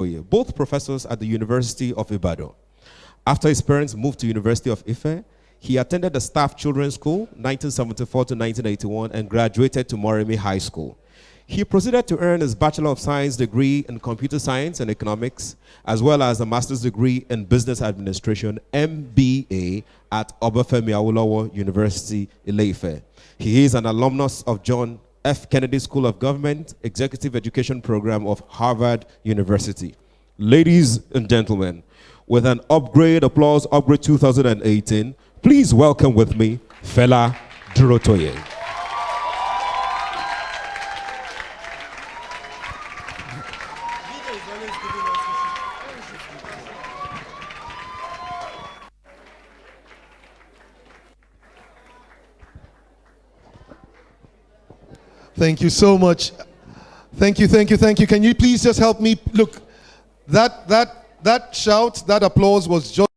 Durotoye, both professors at the University of Ibadan. After his parents moved to University of Ife, he attended the Staff Children's School 1974 to 1981 and graduated to Moremi High School. He proceeded to earn his Bachelor of Science degree in Computer Science and Economics, as well as a Master's degree in Business Administration, MBA, at Obafemi Awolowo University, Ile-Ife. He is an alumnus of John F. Kennedy School of Government, Executive Education Program of Harvard University. Ladies and gentlemen, with an upgrade 2018, please welcome with me, Fela Durotoye. Thank you so much. Thank you. Can you please just help me? Look, that shout, that applause was just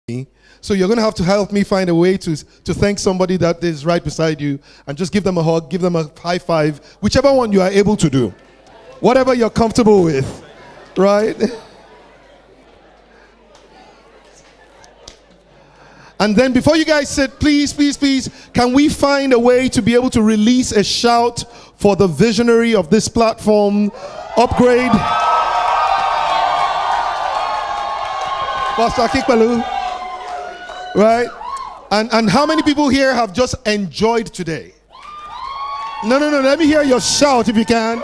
me. So you're going to have to help me find a way to thank somebody that is right beside you and just give them a hug, give them a high five, whichever one you are able to do. Whatever you're comfortable with, right? And then before you guys sit, please, can we find a way to be able to release a shout for the visionary of this platform, Upgrade, Pastor Akinpelu, right? And how many people here have just enjoyed today? No, let me hear your shout if you can.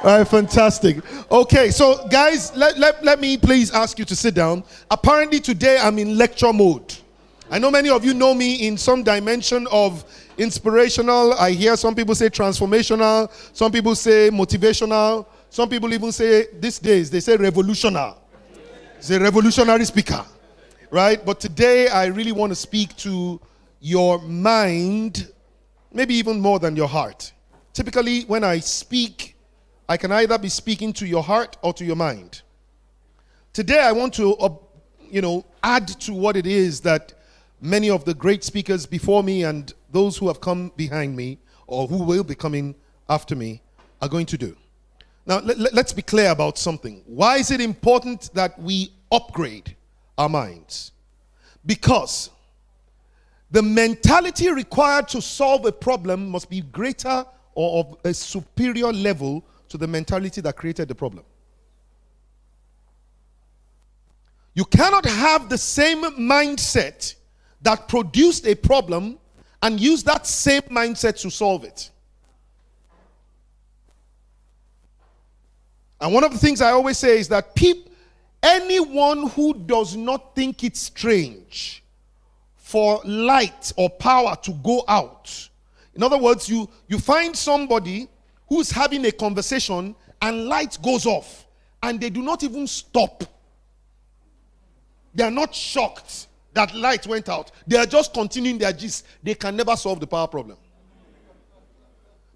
All right, fantastic. Okay, so guys, let me please ask you to sit down. Apparently today I'm in lecture mode. I know many of you know me in some dimension of inspirational. I hear some people say transformational. Some people say motivational. Some people even say, these days, they say revolutionary. It's a revolutionary speaker, right? But today I really want to speak to your mind, maybe even more than your heart. Typically, when I speak, I can either be speaking to your heart or to your mind. Today, I want to, add to what it is that many of the great speakers before me and those who have come behind me or who will be coming after me are going to do. Now, let's be clear about something. Why is it important that we upgrade our minds? Because the mentality required to solve a problem must be greater or of a superior level to the mentality that created the problem. You cannot have the same mindset that produced a problem and use that same mindset to solve it. And one of the things I always say is that anyone who does not think it's strange for light or power to go out, in other words, you find somebody who's having a conversation and light goes off and they do not even stop. They are not shocked that light went out. They are just continuing their gist. They can never solve the power problem.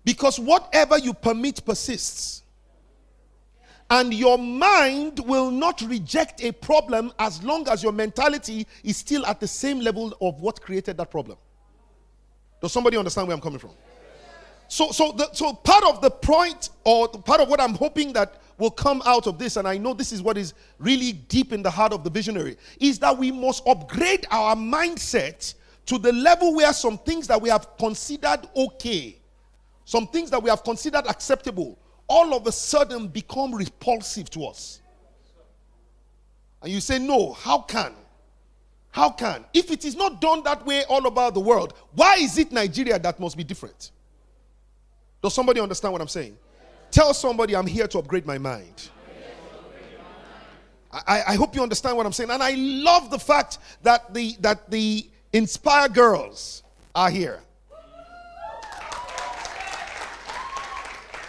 Because whatever you permit persists. And your mind will not reject a problem as long as your mentality is still at the same level of what created that problem. Does somebody understand where I'm coming from? So part of the point, or part of what I'm hoping that will come out of this, and I know this is what is really deep in the heart of the visionary, is that we must upgrade our mindset to the level where some things that we have considered okay, some things that we have considered acceptable, all of a sudden become repulsive to us. And you say, no, how can? How can? If it is not done that way all over the world, why is it Nigeria that must be different? Does somebody understand what I'm saying? Tell somebody, I'm here to upgrade my mind. I hope you understand what I'm saying. And I love the fact that the Inspire girls are here.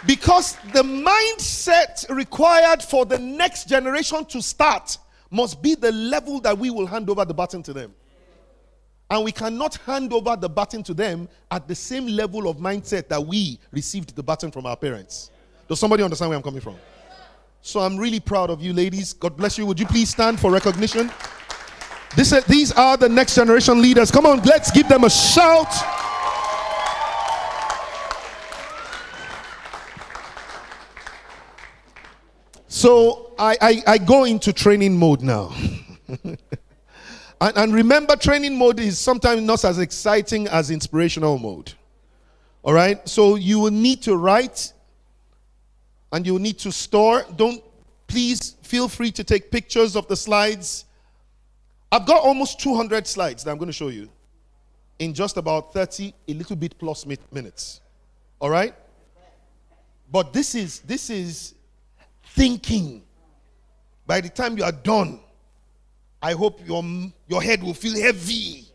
Because the mindset required for the next generation to start must be the level that we will hand over the baton to them. And we cannot hand over the baton to them at the same level of mindset that we received the baton from our parents. Does somebody understand where I'm coming from? So I'm really proud of you, ladies. God bless you. Would you please stand for recognition? These are the next generation leaders. Come on, let's give them a shout. So I go into training mode now. And remember, training mode is sometimes not as exciting as inspirational mode. All right? So you will need to write and you will need to store. Please feel free to take pictures of the slides. I've got almost 200 slides that I'm going to show you in just about 30, a little bit plus minutes. All right? But this is thinking. By the time you are done, I hope your head will feel heavy.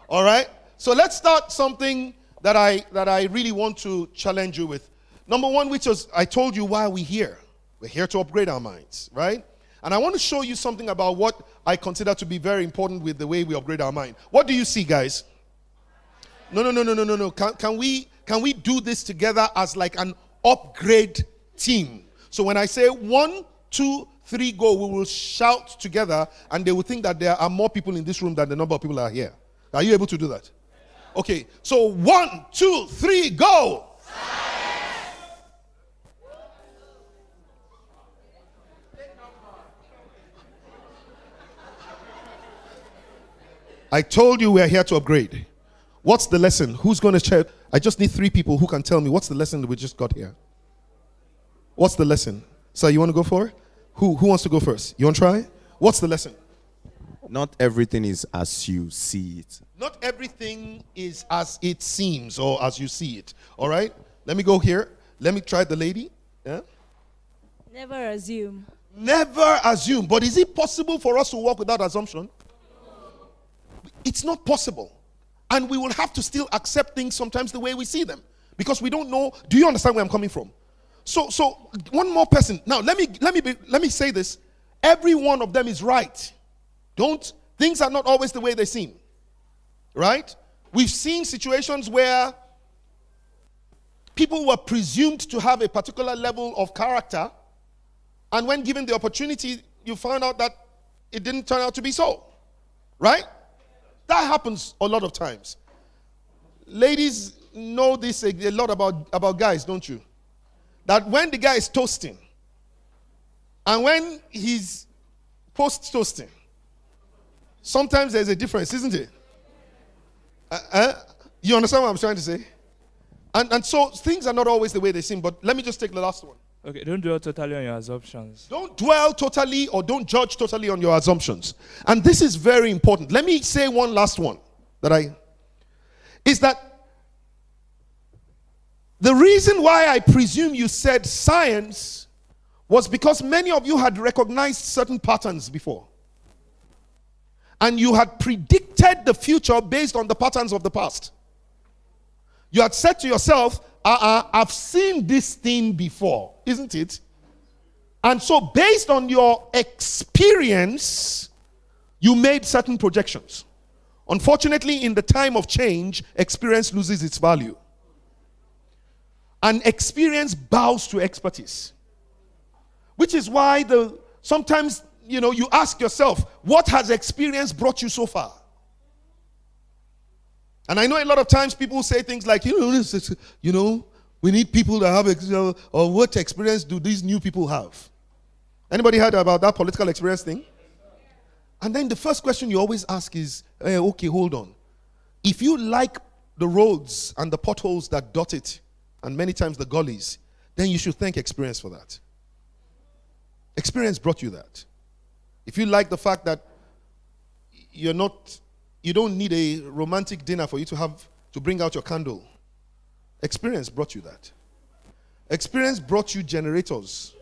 All right? So let's start something that I really want to challenge you with. Number one, which is, I told you why we're here. We're here to upgrade our minds, right? And I want to show you something about what I consider to be very important with the way we upgrade our mind. What do you see, guys? No. Can we do this together as like an upgrade team? So when I say 1, 2, 3, go, we will shout together, and they will think that there are more people in this room than the number of people are here. Are you able to do that? Okay. So 1, 2, 3, go. I told you we're here to upgrade. What's the lesson? Who's going to share? I just need 3 people who can tell me what's the lesson that we just got here. What's the lesson? Sir, you want to go for it? Who wants to go first? You want to try? What's the lesson? Not everything is as you see it. Not everything is as it seems or as you see it. All right? Let me go here. Let me try the lady. Yeah? Never assume. Never assume. But is it possible for us to walk without assumption? It's not possible. And we will have to still accept things sometimes the way we see them. Because we don't know. Do you understand where I'm coming from? So one more person. Now let me say this. Every one of them is right. Things are not always the way they seem. Right? We've seen situations where people were presumed to have a particular level of character, and when given the opportunity, you found out that it didn't turn out to be so. Right? That happens a lot of times. Ladies know this a lot about guys, don't you? That when the guy is toasting and when he's post-toasting, sometimes there's a difference, isn't it? You understand what I'm trying to say? And so things are not always the way they seem, but let me just take the last one. Okay, don't dwell totally on your assumptions. Don't dwell totally or don't judge totally on your assumptions. And this is very important. Let me say one last one is that the reason why I presume you said science was because many of you had recognized certain patterns before. And you had predicted the future based on the patterns of the past. You had said to yourself, I've seen this thing before, isn't it? And so based on your experience, you made certain projections. Unfortunately, in the time of change, experience loses its value. And experience bows to expertise. Which is why sometimes, you ask yourself, what has experience brought you so far? And I know a lot of times people say things like, we need people that have, or what experience do these new people have? Anybody heard about that political experience thing? And then the first question you always ask is, okay, hold on. If you like the roads and the potholes that dot it, and many times the gullies, then you should thank experience for that. Experience brought you that. If you like the fact that you don't need a romantic dinner for you to bring out your candle, experience brought you that. Experience brought you generators.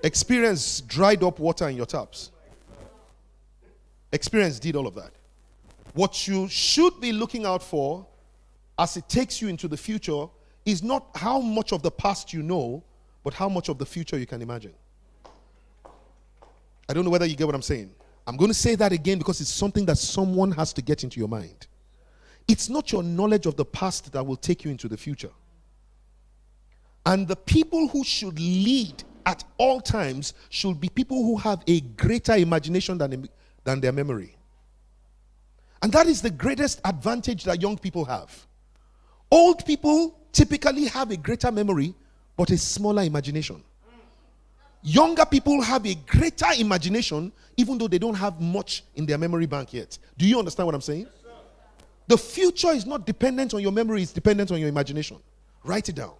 Experience dried up water in your taps. Experience did all of that. What you should be looking out for as it takes you into the future is not how much of the past you know, but how much of the future you can imagine. I don't know whether you get what I'm saying. I'm going to say that again because it's something that someone has to get into your mind. It's not your knowledge of the past that will take you into the future. And the people who should lead at all times should be people who have a greater imagination than their memory. And that is the greatest advantage that young people have. Old people typically have a greater memory, but a smaller imagination. Younger people have a greater imagination, even though they don't have much in their memory bank yet. Do you understand what I'm saying? The future is not dependent on your memory, it's dependent on your imagination. Write it down.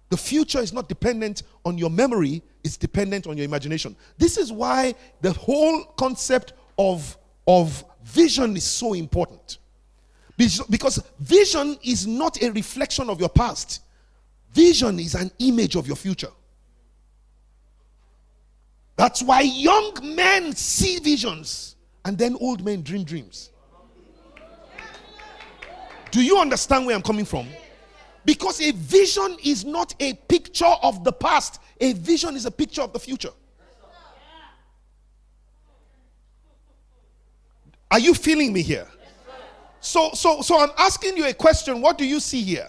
The future is not dependent on your memory, it's dependent on your imagination. This is why the whole concept of vision is so important. Because vision is not a reflection of your past. Vision is an image of your future. That's why young men see visions and then old men dream dreams. Do you understand where I'm coming from? Because a vision is not a picture of the past. A vision is a picture of the future. Are you feeling me here? So I'm asking you a question. What do you see here?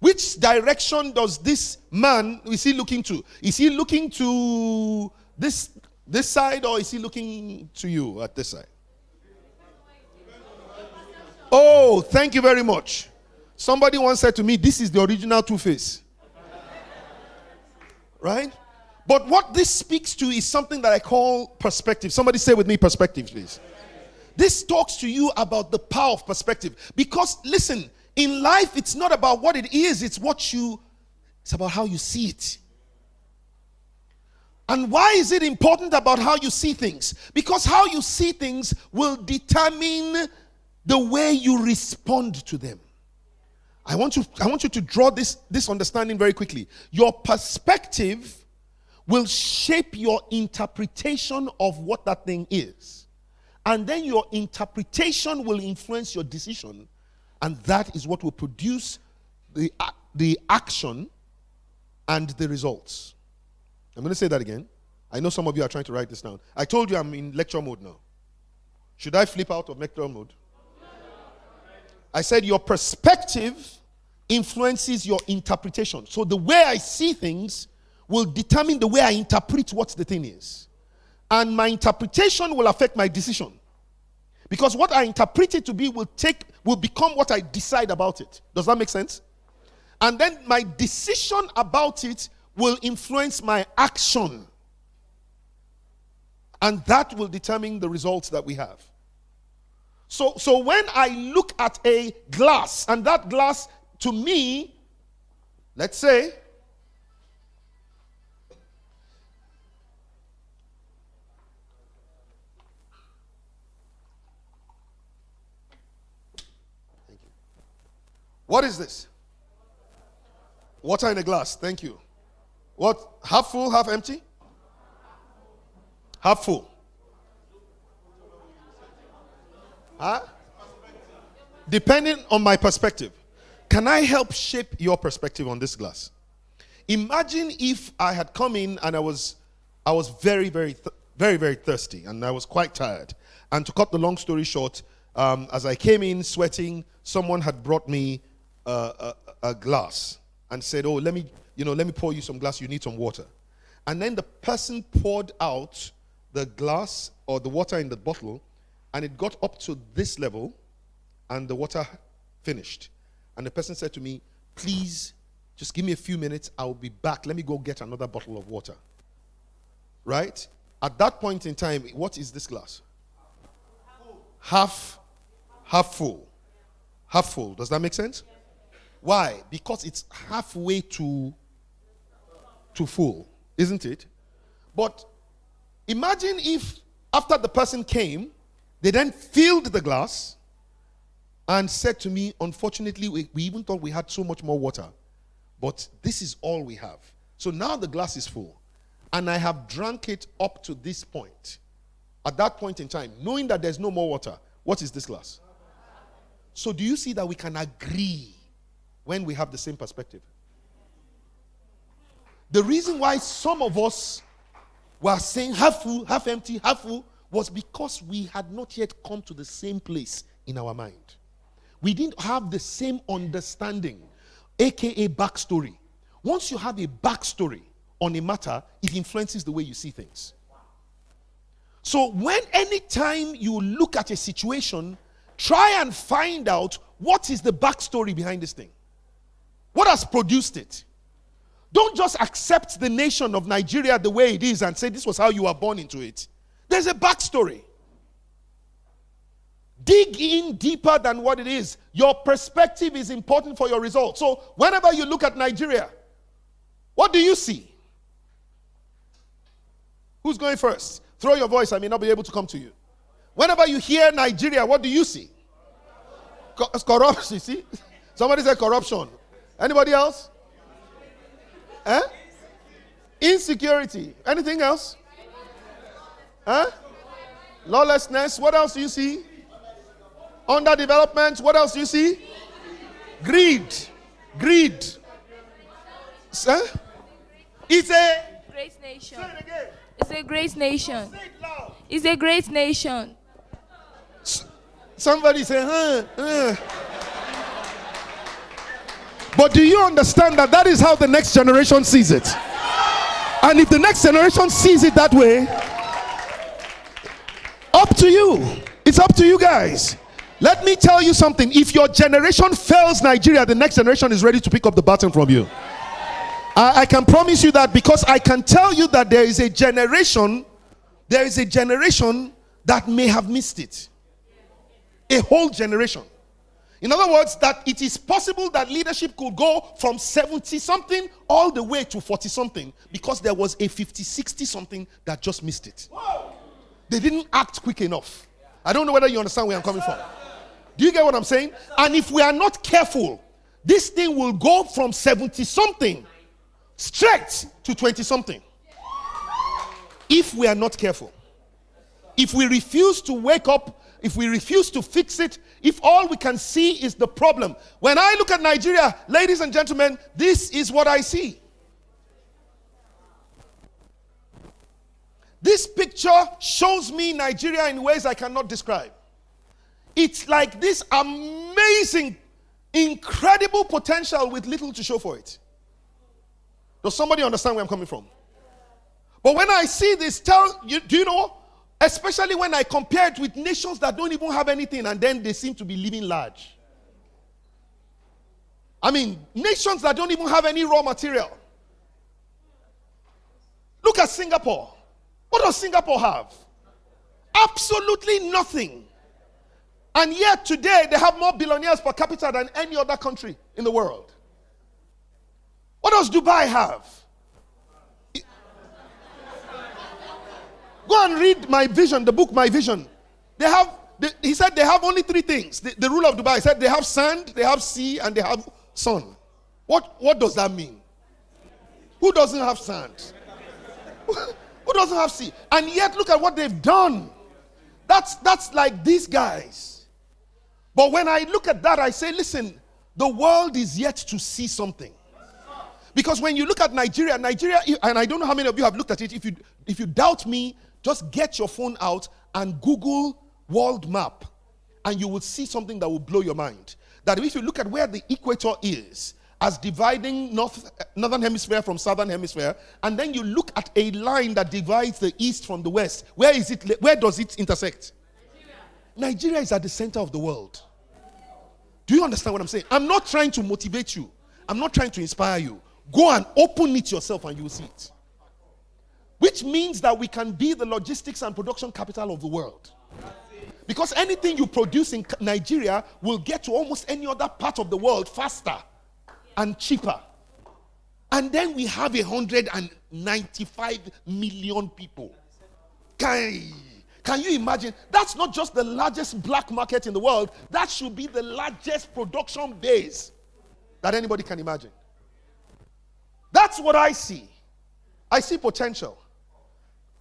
Which direction does this man, is he looking to? Is he looking to this side, or is he looking to you at this side? Oh, thank you very much. Somebody once said to me, this is the original Two-Face. Right? But what this speaks to is something that I call perspective. Somebody say with me perspective, please. This talks to you about the power of perspective. Because, listen, in life, it's not about what it is, it's about how you see it. And why is it important about how you see things? Because how you see things will determine the way you respond to them. I want you to draw this understanding very quickly. Your perspective will shape your interpretation of what that thing is. And then your interpretation will influence your decision. And that is what will produce the action and the results. I'm going to say that again. I know some of you are trying to write this down. I told you I'm in lecture mode now. Should I flip out of lecture mode? I said your perspective influences your interpretation. So the way I see things will determine the way I interpret what the thing is. And my interpretation will affect my decision. Because what I interpret it to be will become what I decide about it. Does that make sense? And then my decision about it will influence my action. And that will determine the results that we have. So when I look at a glass, and that glass to me, let's say, thank you. What is this? Water in a glass. Thank you. What? Half full, half empty? Half full. Huh? Depending on my perspective. Can I help shape your perspective on this glass? Imagine if I had come in and I was very, very, very thirsty, and I was quite tired. And to cut the long story short, as I came in sweating, someone had brought me a glass and said, "Oh, let me pour you some glass. You need some water." And then the person poured out the glass or the water in the bottle, and it got up to this level, and the water finished. And the person said to me, "Please, just give me a few minutes. I'll be back. Let me go get another bottle of water." Right? At that point in time, what is this glass? Half full. Half full. Does that make sense? Why? Because it's halfway to full, isn't it? But imagine if after the person came, they then filled the glass and said to me, "Unfortunately, we even thought we had so much more water, but this is all we have. So now the glass is full, and I have drank it up to this point." At that point in time, knowing that there's no more water, what is this glass? So do you see that we can agree when we have the same perspective? The reason why some of us were saying half full, half empty, half full, was because we had not yet come to the same place in our mind. We didn't have the same understanding, aka backstory. Once you have a backstory on a matter, it influences the way you see things. So anytime you look at a situation, try and find out what is the backstory behind this thing. What has produced it? Don't just accept the nation of Nigeria the way it is and say this was how you were born into it. There's a backstory. Dig in deeper than what it is. Your perspective is important for your results. So whenever you look at Nigeria, what do you see? Who's going first? Throw your voice, I may not be able to come to you. Whenever you hear Nigeria, what do you see? Corruption, you see? Somebody said corruption. Anybody else? Insecurity. Anything else? Lawlessness. What else do you see? Underdevelopment. What else do you see? Greed. It's a Great nation. Say it again. It's a great nation. Say it loud. It's a great nation. Somebody say, But do you understand that is how the next generation sees it? And if the next generation sees it that way, up to you. It's up to you guys. Let me tell you something. If your generation fails Nigeria, the next generation is ready to pick up the baton from you. I can promise you that, because I can tell you that there is a generation that may have missed it. A whole generation. In other words, that it is possible that leadership could go from 70 something all the way to 40 something because there was a 50, 60 something that just missed it. They didn't act quick enough. I don't know whether you understand where I'm coming from. Do you get what I'm saying? And if we are not careful, this thing will go from 70 something straight to 20 something. If we are not careful. If we refuse to wake up, if we refuse to fix it, if all we can see is the problem. When I look at Nigeria, ladies and gentlemen, this is what I see. This picture shows me Nigeria in ways I cannot describe. It's like this amazing, incredible potential with little to show for it. Does somebody understand where I'm coming from? But when I see this, do you know? Especially when I compare it with nations that don't even have anything and then they seem to be living large. I mean, nations that don't even have any raw material. Look at Singapore. What does Singapore have? Absolutely nothing. And yet today they have more billionaires per capita than any other country in the world. What does Dubai have? Go and read My Vision, the book My Vision. He said they have only three things. The rule of Dubai, he said they have sand, they have sea, and they have sun. What does that mean? Who doesn't have sand? Who doesn't have sea? And yet look at what they've done. That's like these guys. But when I look at that, I say, listen, the world is yet to see something. Because when you look at Nigeria, and I don't know how many of you have looked at it. If you doubt me, just get your phone out and Google world map, and you will see something that will blow your mind. That if you look at where the equator is, as dividing northern hemisphere from southern hemisphere, and then you look at a line that divides the east from the west, where does it intersect? Nigeria is at the center of the world. Do you understand what I'm saying? I'm not trying to motivate you. I'm not trying to inspire you. Go and open it yourself and you will see it. Which means that we can be the logistics and production capital of the world. Because anything you produce in Nigeria will get to almost any other part of the world faster and cheaper. And then we have 195 million people. Can you imagine? That's not just the largest black market in the world. That should be the largest production base that anybody can imagine. That's what I see. I see potential.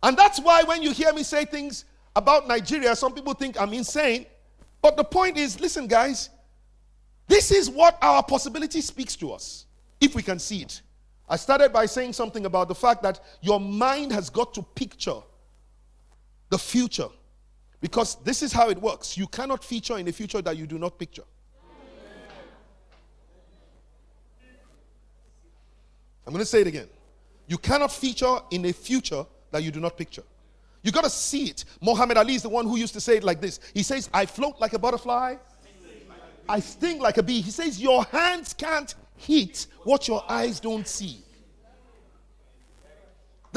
And that's why when you hear me say things about Nigeria, some people think I'm insane. But the point is, listen guys, this is what our possibility speaks to us, if we can see it. I started by saying something about the fact that your mind has got to picture the future. Because this is how it works. You cannot feature in a future that you do not picture. I'm going to say it again. You cannot feature in a future that you do not picture. You got to see it. Muhammad Ali is the one who used to say it like this. He says, I float like a butterfly. I sting like a bee. He says, your hands can't hit what your eyes don't see.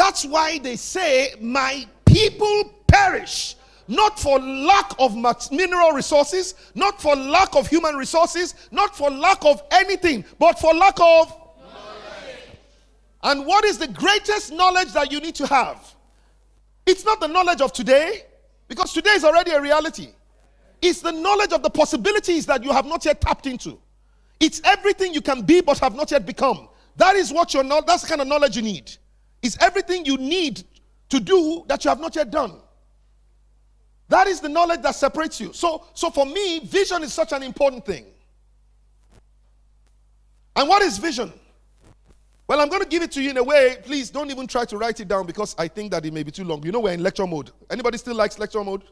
That's why they say, my people perish, not for lack of mineral resources, not for lack of human resources, not for lack of anything, but for lack of knowledge. And what is the greatest knowledge that you need to have? It's not the knowledge of today, because today is already a reality. It's the knowledge of the possibilities that you have not yet tapped into. It's everything you can be but have not yet become. That is what that's the kind of knowledge you need. It's everything you need to do that you have not yet done. That is the knowledge that separates you. So for me, vision is such an important thing. And what is vision? Well, I'm going to give it to you in a way. Please don't even try to write it down because I think that it may be too long. You know we're in lecture mode. Anybody still likes lecture mode?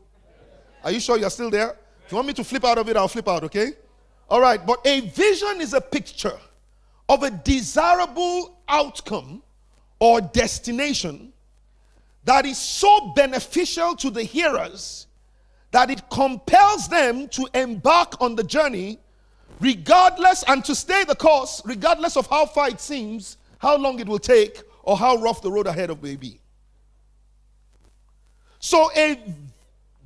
Are you sure you're still there? If you want me to flip out of it, I'll flip out, okay? All right, but a vision is a picture of a desirable outcome or destination that is so beneficial to the hearers that it compels them to embark on the journey regardless, and to stay the course regardless of how far it seems, how long it will take, or how rough the road ahead of may be. So a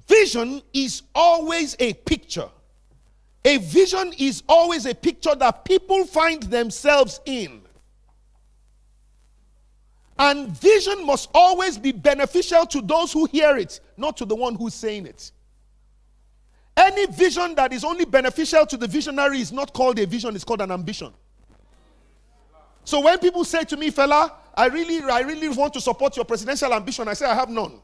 vision is always a picture. A vision is always a picture that people find themselves in. And vision must always be beneficial to those who hear it, not to the one who's saying it. Any vision that is only beneficial to the visionary is not called a vision, it's called an ambition. So when people say to me, Fela, I really want to support your presidential ambition, I say, I have none.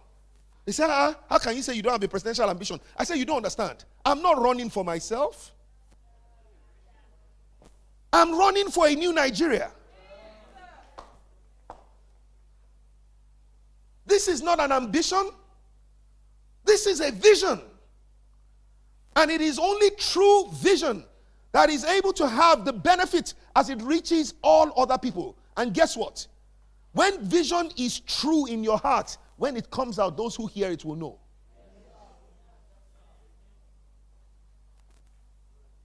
They say, how can you say you don't have a presidential ambition? I say, you don't understand. I'm not running for myself. I'm running for a new Nigeria. This is not an ambition. This is a vision. And it is only true vision that is able to have the benefit as it reaches all other people. And guess what? When vision is true in your heart, when it comes out, those who hear it will know.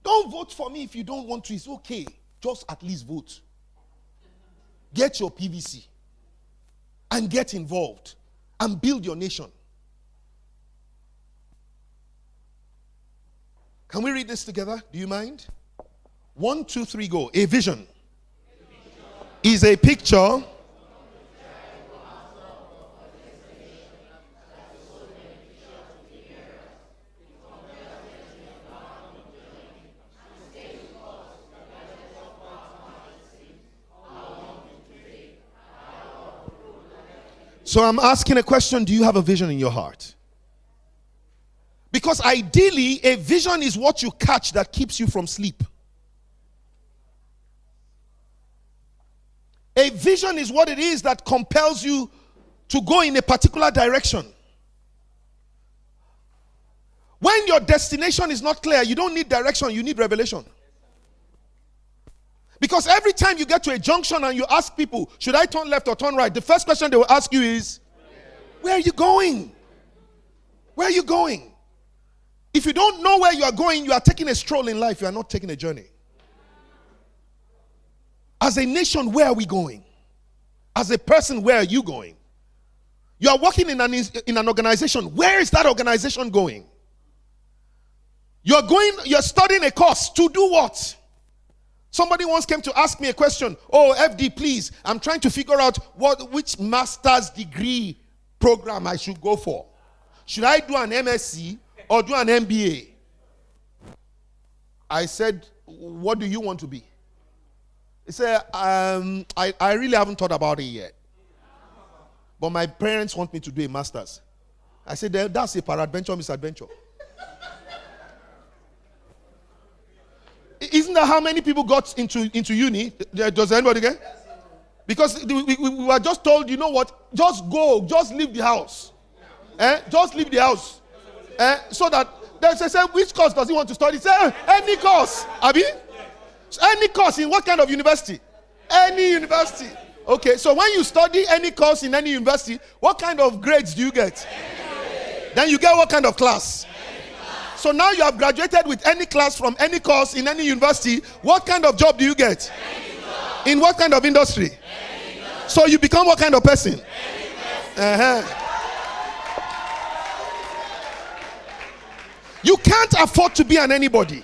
Don't vote for me if you don't want to. It's okay. Just at least vote. Get your PVC. And get involved. And build your nation. Can we read this together? Do you mind? 1, 2, 3, go. A vision is a picture So I'm asking a question. Do you have a vision in your heart? Because ideally, a vision is what you catch that keeps you from sleep. A vision is what it is that compels you to go in a particular direction. When your destination is not clear, you don't need direction, you need revelation. Because every time you get to a junction and you ask people, should I turn left or turn right? The first question they will ask you is, where are you going? Where are you going? If you don't know where you are going, you are taking a stroll in life. You are not taking a journey. As a nation, where are we going? As a person, where are you going? You are working in an organization. Where is that organization going? You're studying a course to do what? Somebody once came to ask me a question. Oh, FD, please, I'm trying to figure out which master's degree program I should go for. Should I do an MSc or do an MBA? I said, what do you want to be? He said, I really haven't thought about it yet. But my parents want me to do a master's. I said, that's a peradventure, misadventure. Isn't that how many people got into uni? Does anybody get? Because we were just told, you know what? Just go. Just leave the house. Just leave the house. So that they say, which course does he want to study? Say, any course. Abi? Any course in what kind of university? Any university. Okay, so when you study any course in any university, what kind of grades do you get? Then you get what kind of class? So now you have graduated with any class from any course in any university. What kind of job do you get? In what kind of industry? So you become what kind of person? You can't afford to be an anybody.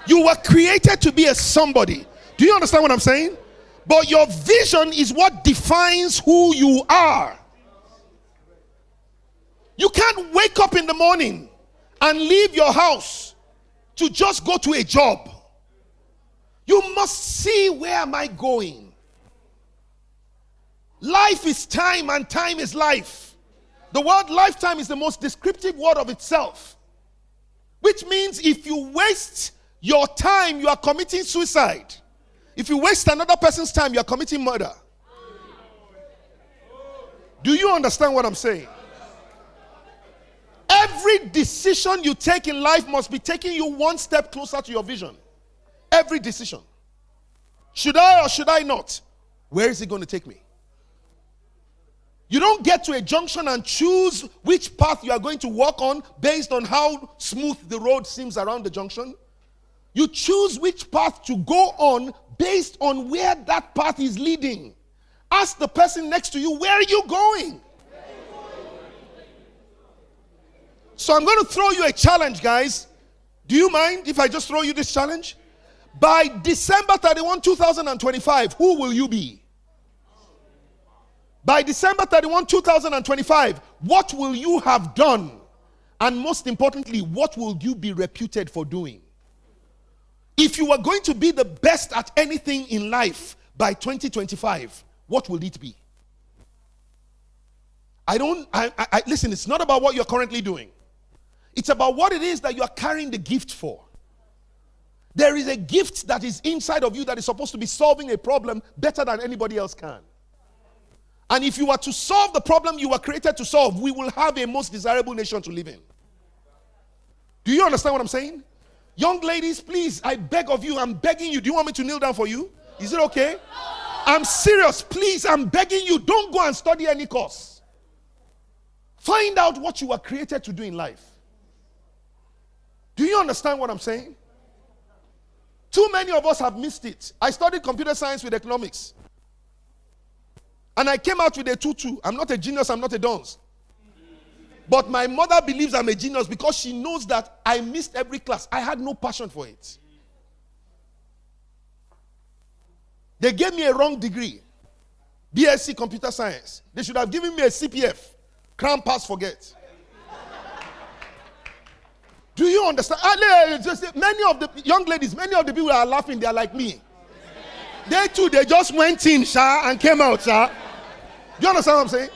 You were created to be a somebody. Do you understand what I'm saying? But your vision is what defines who you are. You can't wake up in the morning and leave your house to just go to a job. You must see, where am I going? Life is time and time is life. The word lifetime is the most descriptive word of itself. Which means if you waste your time, you are committing suicide. If you waste another person's time, you are committing murder. Do you understand what I'm saying? Every decision you take in life must be taking you one step closer to your vision. Every decision. Should I or should I not? Where is it going to take me? You don't get to a junction and choose which path you are going to walk on based on how smooth the road seems around the junction. You choose which path to go on based on where that path is leading. Ask the person next to you, where are you going? So I'm going to throw you a challenge, guys. Do you mind if I just throw you this challenge? By December 31, 2025, who will you be? By December 31, 2025, what will you have done? And most importantly, what will you be reputed for doing? If you are going to be the best at anything in life by 2025, what will it be? Listen, it's not about what you're currently doing. It's about what it is that you are carrying the gift for. There is a gift that is inside of you that is supposed to be solving a problem better than anybody else can. And if you are to solve the problem you were created to solve, we will have a most desirable nation to live in. Do you understand what I'm saying? Young ladies, please, I beg of you, I'm begging you. Do you want me to kneel down for you? Is it okay? I'm serious. Please, I'm begging you, don't go and study any course. Find out what you were created to do in life. Do you understand what I'm saying? Too many of us have missed it. I studied computer science with economics. And I came out with a 2-2. I'm not a genius, I'm not a dunce. But my mother believes I'm a genius because she knows that I missed every class. I had no passion for it. They gave me a wrong degree. BSc Computer Science. They should have given me a CPF. Crown Pass Forget. Do you understand? Many of the young ladies, many of the people are laughing, they are like me. They too, they just went in, and came out, Do you understand what I'm saying?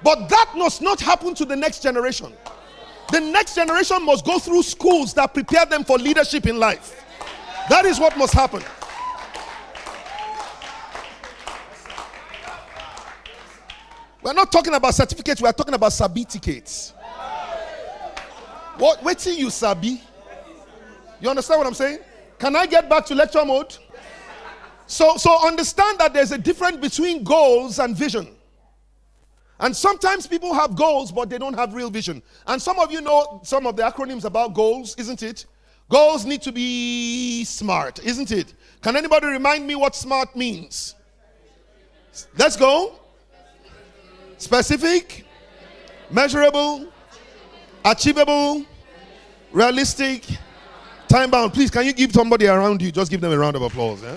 But that must not happen to the next generation. The next generation must go through schools that prepare them for leadership in life. That is what must happen. We're not talking about certificates, we're talking about sabiticates. What? Wait till you sabi. You understand what I'm saying? Can I get back to lecture mode? So understand that there's a difference between goals and vision. And sometimes people have goals, but they don't have real vision. And some of you know some of the acronyms about goals, isn't it? Goals need to be SMART, isn't it? Can anybody remind me what SMART means? Let's go. Specific, measurable, achievable, realistic, time bound. Please, can you give somebody around you, just give them a round of applause. Yeah?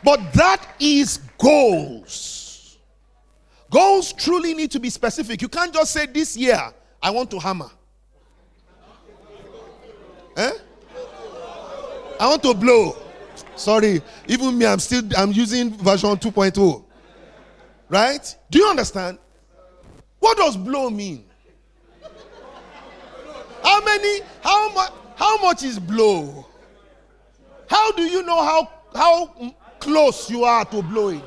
But that is goals. Goals truly need to be specific. You can't just say this year, I want to hammer. I want to blow. Sorry, even me, I'm using version 2.0. Right? Do you understand? What does blow mean? How much is blow? How do you know how close you are to blowing?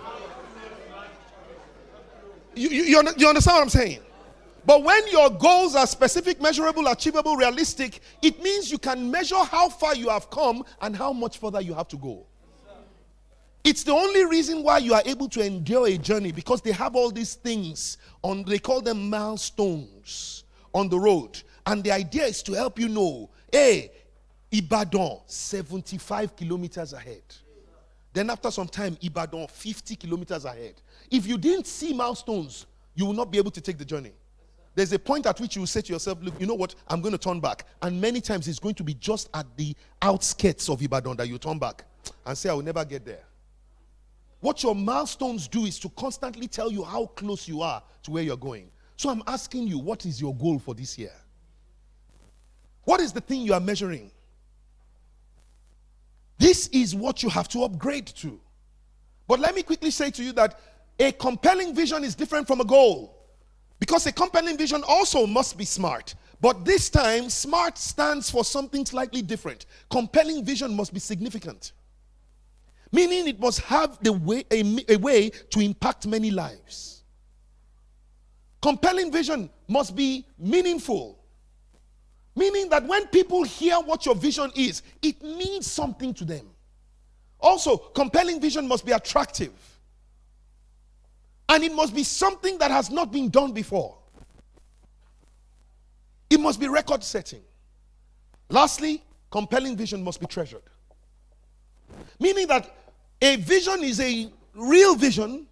You understand what I'm saying? But when your goals are specific, measurable, achievable, realistic, it means you can measure how far you have come and how much further you have to go. It's the only reason why you are able to endure a journey, because they have all these things they call them milestones on the road. And the idea is to help you know, hey, Ibadan, 75 kilometers ahead. Then after some time, Ibadan, 50 kilometers ahead. If you didn't see milestones, you will not be able to take the journey. There's a point at which you will say to yourself, look, you know what? I'm going to turn back. And many times it's going to be just at the outskirts of Ibadan that you turn back and say, I will never get there. What your milestones do is to constantly tell you how close you are to where you're going. So I'm asking you, what is your goal for this year? What is the thing you are measuring? This is what you have to upgrade to. But let me quickly say to you that a compelling vision is different from a goal. Because a compelling vision also must be smart. But this time, smart stands for something slightly different. Compelling vision must be significant. Meaning it must have a way to impact many lives. Compelling vision must be meaningful. Meaning that when people hear what your vision is, it means something to them. Also, compelling vision must be attractive. And it must be something that has not been done before. It must be record-setting. Lastly, compelling vision must be treasured. Meaning that a vision is a real vision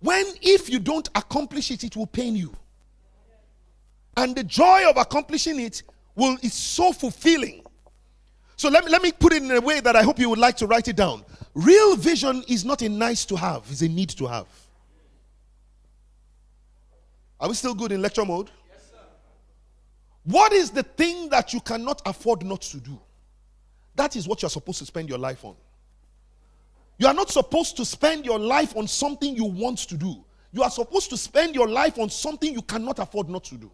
when if you don't accomplish it, it will pain you. And the joy of accomplishing it is so fulfilling. So let me put it in a way that I hope you would like to write it down. Real vision is not a nice to have, it's a need to have. Are we still good in lecture mode? Yes, sir. What is the thing that you cannot afford not to do? That is what you're supposed to spend your life on. You are not supposed to spend your life on something you want to do. You are supposed to spend your life on something you cannot afford not to do.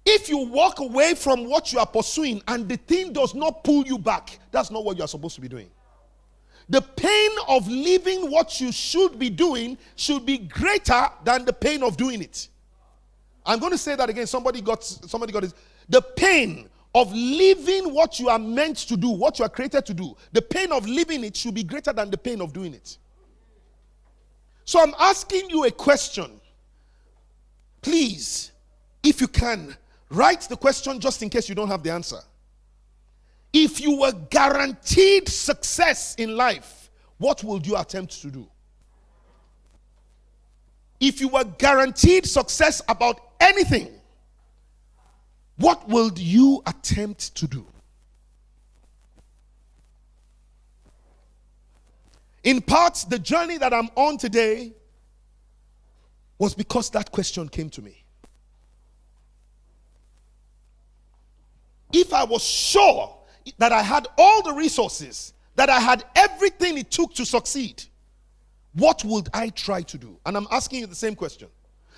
If you walk away from what you are pursuing and the thing does not pull you back, that's not what you are supposed to be doing. The pain of leaving what you should be doing should be greater than the pain of doing it. I'm going to say that again. Somebody got it. The pain of leaving what you are meant to do, what you are created to do, the pain of leaving it should be greater than the pain of doing it. So I'm asking you a question. Please, if you can, write the question just in case you don't have the answer. If you were guaranteed success in life, what would you attempt to do? If you were guaranteed success about anything, what will you attempt to do? In part, the journey that I'm on today was because that question came to me. If I was sure that I had all the resources, that I had everything it took to succeed, what would I try to do? And I'm asking you the same question.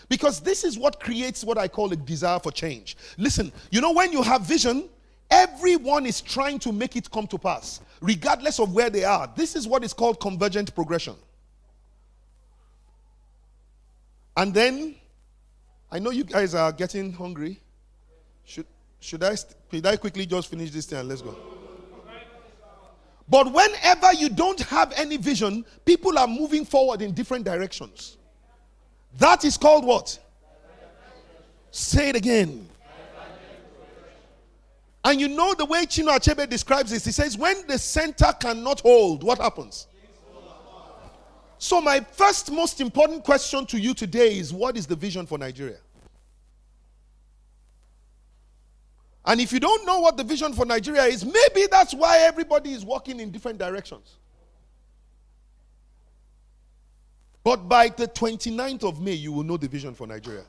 Because this is what creates what I call a desire for change. Listen, you know, when you have vision, everyone is trying to make it come to pass, regardless of where they are. This is what is called convergent progression. And then, I know you guys are getting hungry. Should I quickly just finish this thing and let's go? But whenever you don't have any vision, people are moving forward in different directions. That is called what? Say it again. And you know the way Chino Achebe describes this, he says, when the center cannot hold, what happens? So my first most important question to you today is, what is the vision for Nigeria? And if you don't know what the vision for Nigeria is, maybe that's why everybody is walking in different directions. But by the 29th of May, you will know the vision for Nigeria.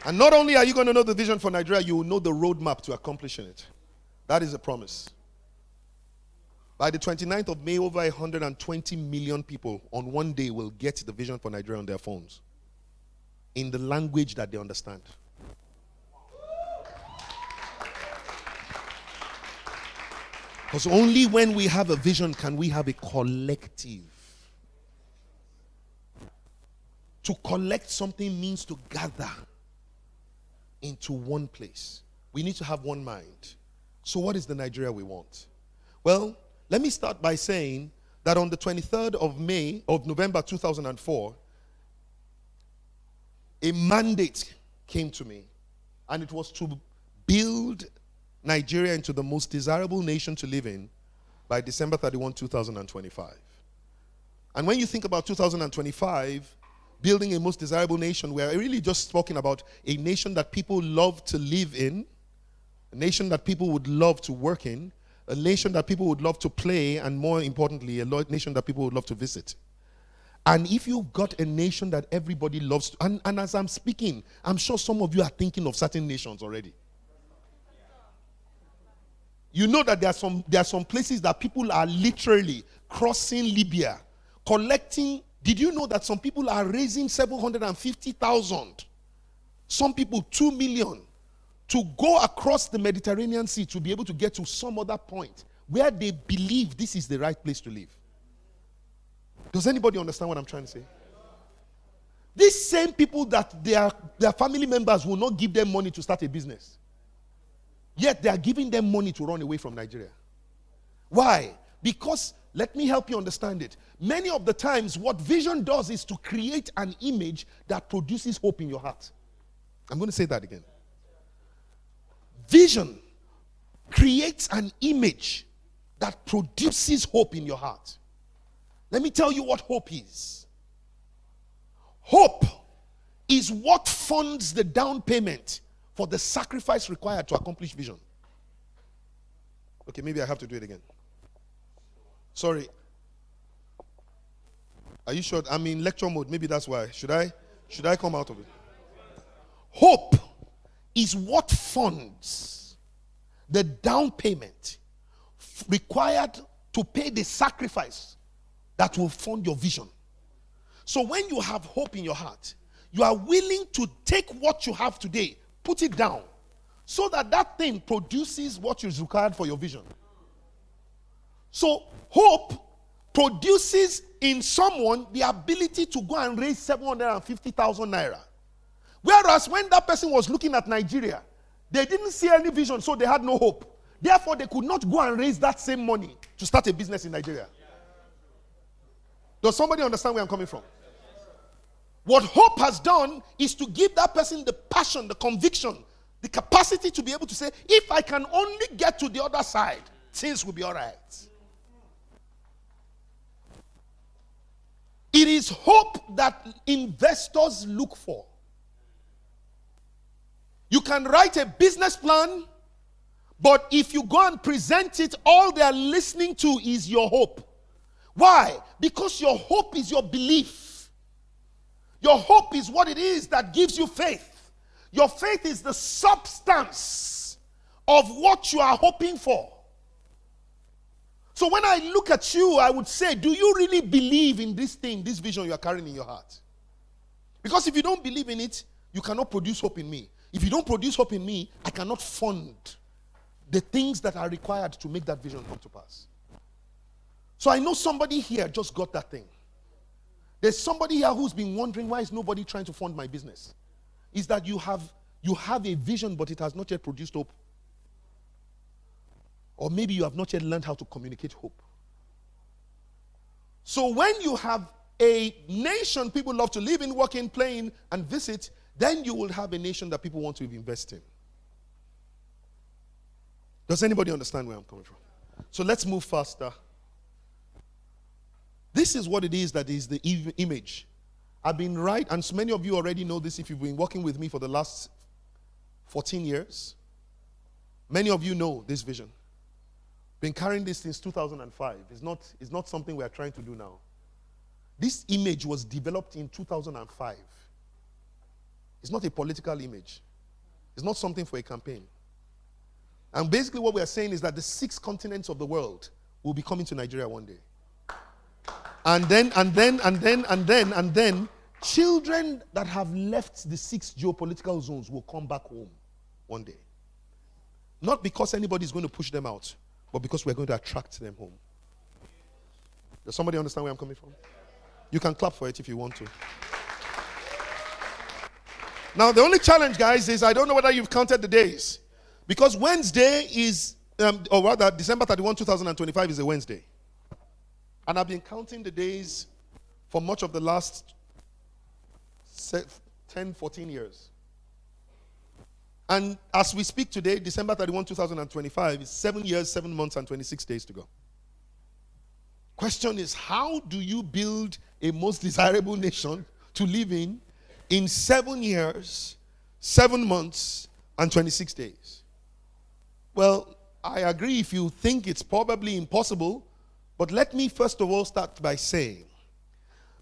And not only are you going to know the vision for Nigeria, you will know the roadmap to accomplishing it. That is a promise. By the 29th of May, over 120 million people on one day will get the vision for Nigeria on their phones, in the language that they understand. Because only when we have a vision can we have a collective. To collect something means to gather into one place. We need to have one mind. So what is the Nigeria we want? Well, let me start by saying that on the 23rd of November 2004, a mandate came to me, and it was to build Nigeria into the most desirable nation to live in by December 31, 2025. And when you think about 2025, building a most desirable nation, we're really just talking about a nation that people love to live in, a nation that people would love to work in, a nation that people would love to play, and more importantly, a nation that people would love to visit. And if you've got a nation that everybody loves, and as I'm speaking, I'm sure some of you are thinking of certain nations already. You know that there are some places that people are literally crossing Libya, collecting. Did you know that some people are raising 750,000, some people 2 million, to go across the Mediterranean Sea to be able to get to some other point where they believe this is the right place to live? Does anybody understand what I'm trying to say? These same people that their family members will not give them money to start a business, yet they are giving them money to run away from Nigeria. Why? Because, let me help you understand it. Many of the times, what vision does is to create an image that produces hope in your heart. I'm going to say that again. Vision creates an image that produces hope in your heart. Let me tell you what hope is. Hope is what funds the down payment for the sacrifice required to accomplish vision. Okay, maybe I have to do it again. Sorry. Are you sure? I'm in lecture mode. Maybe that's why. Should I come out of it? Hope is what funds the down payment required to pay the sacrifice that will fund your vision. So when you have hope in your heart, you are willing to take what you have today, put it down, so that that thing produces what is required for your vision. So hope produces in someone the ability to go and raise 750,000 naira. Whereas when that person was looking at Nigeria, they didn't see any vision, so they had no hope. Therefore, they could not go and raise that same money to start a business in Nigeria. Does somebody understand where I'm coming from? What hope has done is to give that person the passion, the conviction, the capacity to be able to say, if I can only get to the other side, things will be all right. It is hope that investors look for. You can write a business plan, but if you go and present it, all they are listening to is your hope. Why? Because your hope is your belief. Your hope is what it is that gives you faith. Your faith is the substance of what you are hoping for. So when I look at you, I would say, do you really believe in this thing, this vision you are carrying in your heart? Because if you don't believe in it, you cannot produce hope in me. If you don't produce hope in me, I cannot fund the things that are required to make that vision come to pass. So I know somebody here just got that thing. There's somebody here who's been wondering, why is nobody trying to fund my business? Is that you have a vision, but it has not yet produced hope. Or maybe you have not yet learned how to communicate hope. So when you have a nation people love to live in, work in, play in, and visit, then you will have a nation that people want to invest in. Does anybody understand where I'm coming from? So let's move faster. This is what it is that is the image. I've been right, and so many of you already know this if you've been working with me for the last 14 years. Many of you know this vision. Been carrying this since 2005. It's not something we are trying to do now. This image was developed in 2005. It's not a political image. It's not something for a campaign. And basically what we are saying is that the 6 continents of the world will be coming to Nigeria one day. And then, children that have left the 6 geopolitical zones will come back home one day. Not because anybody is going to push them out, but because we're going to attract them home. Does somebody understand where I'm coming from? You can clap for it if you want to. Now, the only challenge, guys, is I don't know whether you've counted the days. Because Wednesday is, or rather, December 31, 2025 is a Wednesday. And I've been counting the days for much of the last 10, 14 years. And as we speak today, December 31, 2025, is 7 years, 7 months, and 26 days to go. Question is, how do you build a most desirable nation to live in 7 years, 7 months, and 26 days? Well, I agree if you think it's probably impossible, but let me first of all start by saying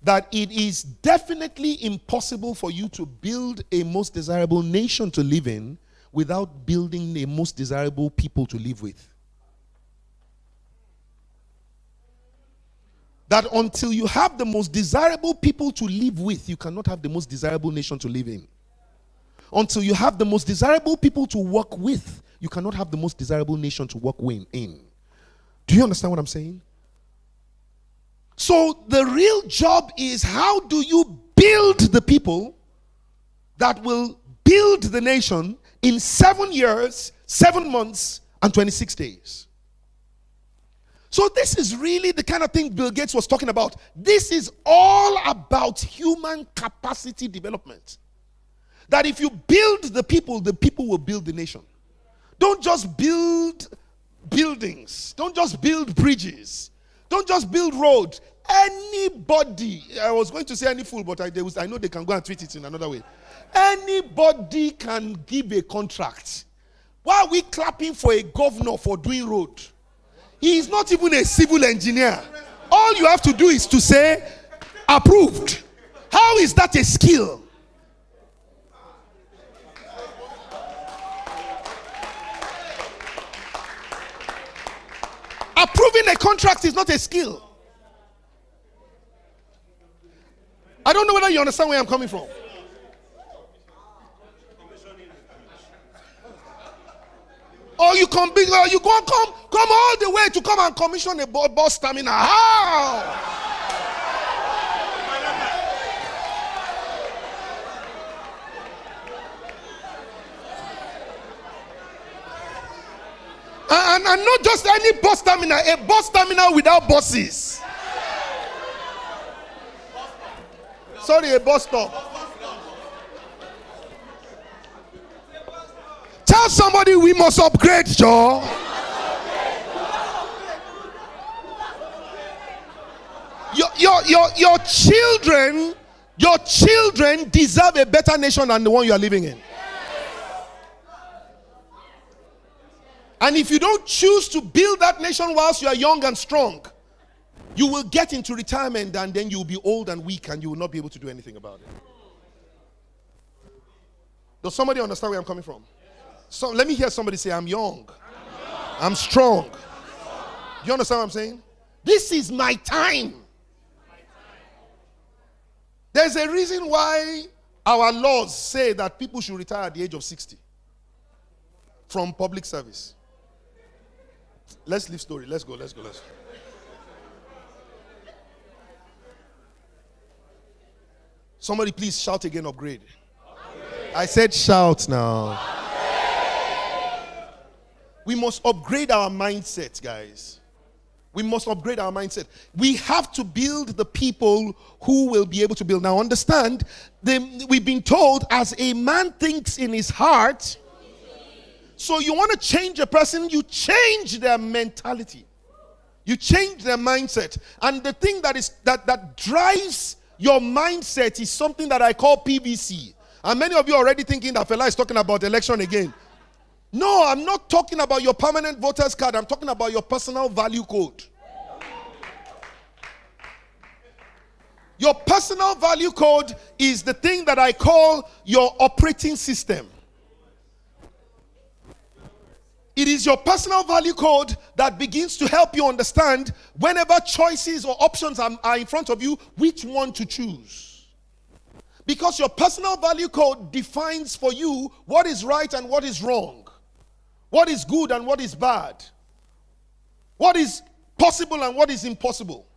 that it is definitely impossible for you to build a most desirable nation to live in without building a most desirable people to live with. That until you have the most desirable people to live with, you cannot have the most desirable nation to live in. Until you have the most desirable people to work with, you cannot have the most desirable nation to work in. Do you understand what I'm saying? So the real job is, how do you build the people that will build the nation in 7 years, 7 months, and 26 days? So this is really the kind of thing Bill Gates was talking about. This is all about human capacity development. That if you build the people will build the nation. Don't just build buildings. Don't just build bridges. Don't just build roads. Anybody, I was going to say any fool, but I know they can go and tweet it in another way. Anybody can give a contract. Why are we clapping for a governor for doing road? He is not even a civil engineer. All you have to do is to say, approved. How is that a skill? Approving a contract is not a skill. I don't know whether you understand where I'm coming from. Or you come all the way to come and commission a bus terminal. How? And not just any bus terminal, a bus terminal without buses. Sorry, a bus stop. Tell somebody we must upgrade, Joe. Your children deserve a better nation than the one you are living in. And if you don't choose to build that nation whilst you are young and strong, you will get into retirement and then you will be old and weak and you will not be able to do anything about it. Does somebody understand where I'm coming from? So let me hear somebody say, I'm young. I'm strong. Do you understand what I'm saying? This is my time. There's a reason why our laws say that people should retire at the age of 60 from public service. Let's leave story. Let's go. Somebody please shout again, upgrade. I said shout now. We must upgrade our mindset, guys. We must upgrade our mindset. We have to build the people who will be able to build. Now understand, we've been told, as a man thinks in his heart. So you want to change a person, you change their mentality. You change their mindset. And the thing that drives your mindset is something that I call PVC. And many of you are already thinking that Fela is talking about election again. No, I'm not talking about your permanent voter's card. I'm talking about your personal value code. Your personal value code is the thing that I call your operating system. It is your personal value code that begins to help you understand, whenever choices or options are in front of you, which one to choose. Because your personal value code defines for you what is right and what is wrong. What is good and what is bad. What is possible and what is impossible.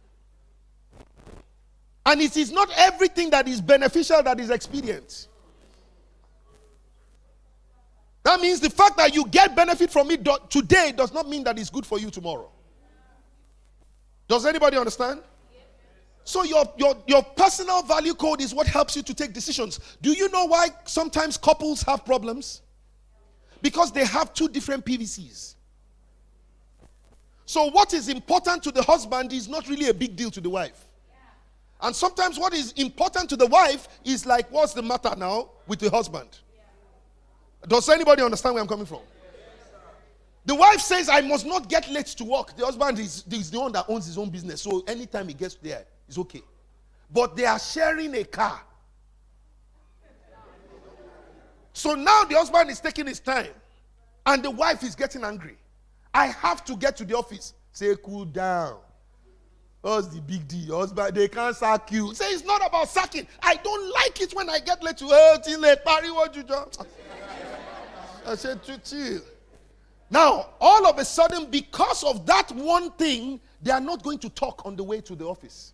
And it is not everything that is beneficial that is expedient. That means the fact that you get benefit from it today does not mean that it's good for you tomorrow. Does anybody understand? So your personal value code is what helps you to take decisions. Do you know why sometimes couples have problems? Because they have two different PVCs. So what is important to the husband is not really a big deal to the wife. And sometimes what is important to the wife is like, what's the matter now with the husband? Does anybody understand where I'm coming from? The wife says, I must not get late to work. The husband is the one that owns his own business. So anytime he gets there, it's okay. But they are sharing a car. So now the husband is taking his time. And the wife is getting angry. I have to get to the office. Say, cool down. What's the big deal? Husband, they can't sack you. Say, it's not about sacking. I don't like it when I get late to till late. Party, what you do? I said, to chill. Now, all of a sudden, because of that one thing, they are not going to talk on the way to the office.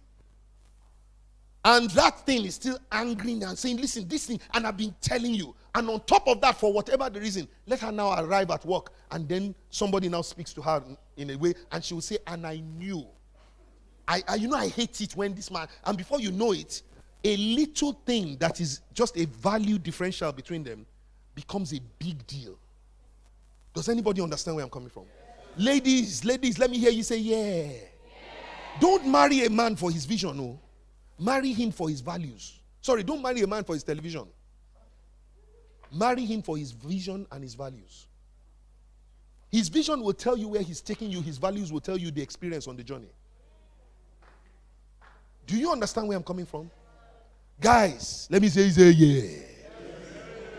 And that thing is still angry and saying, listen, this thing, and I've been telling you. And on top of that, for whatever the reason, let her now arrive at work. And then somebody now speaks to her in a way, and she will say, and I knew. I hate it when this man, and before you know it, a little thing that is just a value differential between them becomes a big deal. Does anybody understand where I'm coming from? Ladies, let me hear you say, yeah. Don't marry a man for his vision, no. Marry him for his values. Sorry, don't marry a man for his television. Marry him for his vision and his values. His vision will tell you where he's taking you. His values will tell you the experience on the journey. Do you understand where I'm coming from? Guys, let me say yeah.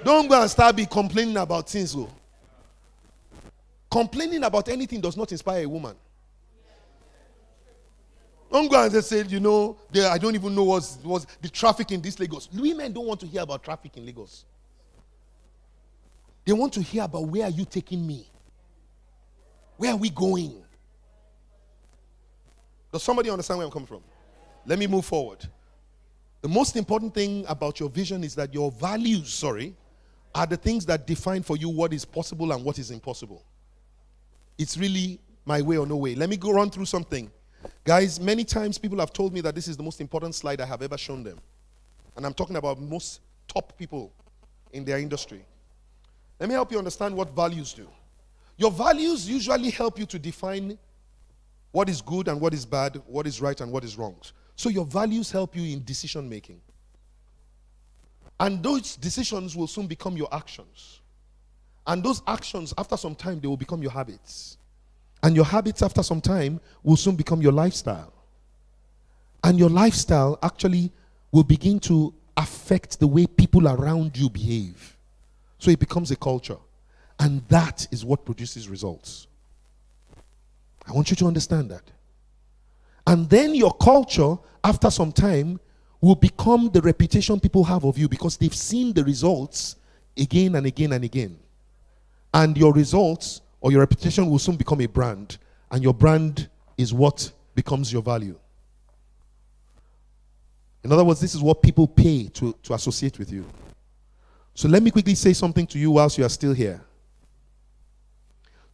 Don't go and start complaining about things. So. Complaining about anything does not inspire a woman. Don't go and say, I don't even know what's the traffic in this Lagos. Women don't want to hear about traffic in Lagos. They want to hear about, where are you taking me? Where are we going? Does somebody understand where I'm coming from? Let me move forward. The most important thing about your vision is that your values, are the things that define for you what is possible and what is impossible. It's really my way or no way. Let me go run through something. Guys, many times people have told me that this is the most important slide I have ever shown them. And I'm talking about most top people in their industry. Let me help you understand what values do. Your values usually help you to define what is good and what is bad, what is right and what is wrong. So your values help you in decision making. And those decisions will soon become your actions. And those actions, after some time, they will become your habits. And your habits, after some time, will soon become your lifestyle. And your lifestyle actually will begin to affect the way people around you behave. So it becomes a culture. And that is what produces results. I want you to understand that. And then your culture, after some time, will become the reputation people have of you because they've seen the results again and again and again. And your results or your reputation will soon become a brand. And your brand is what becomes your value. In other words, this is what people pay to associate with you. So let me quickly say something to you whilst you are still here.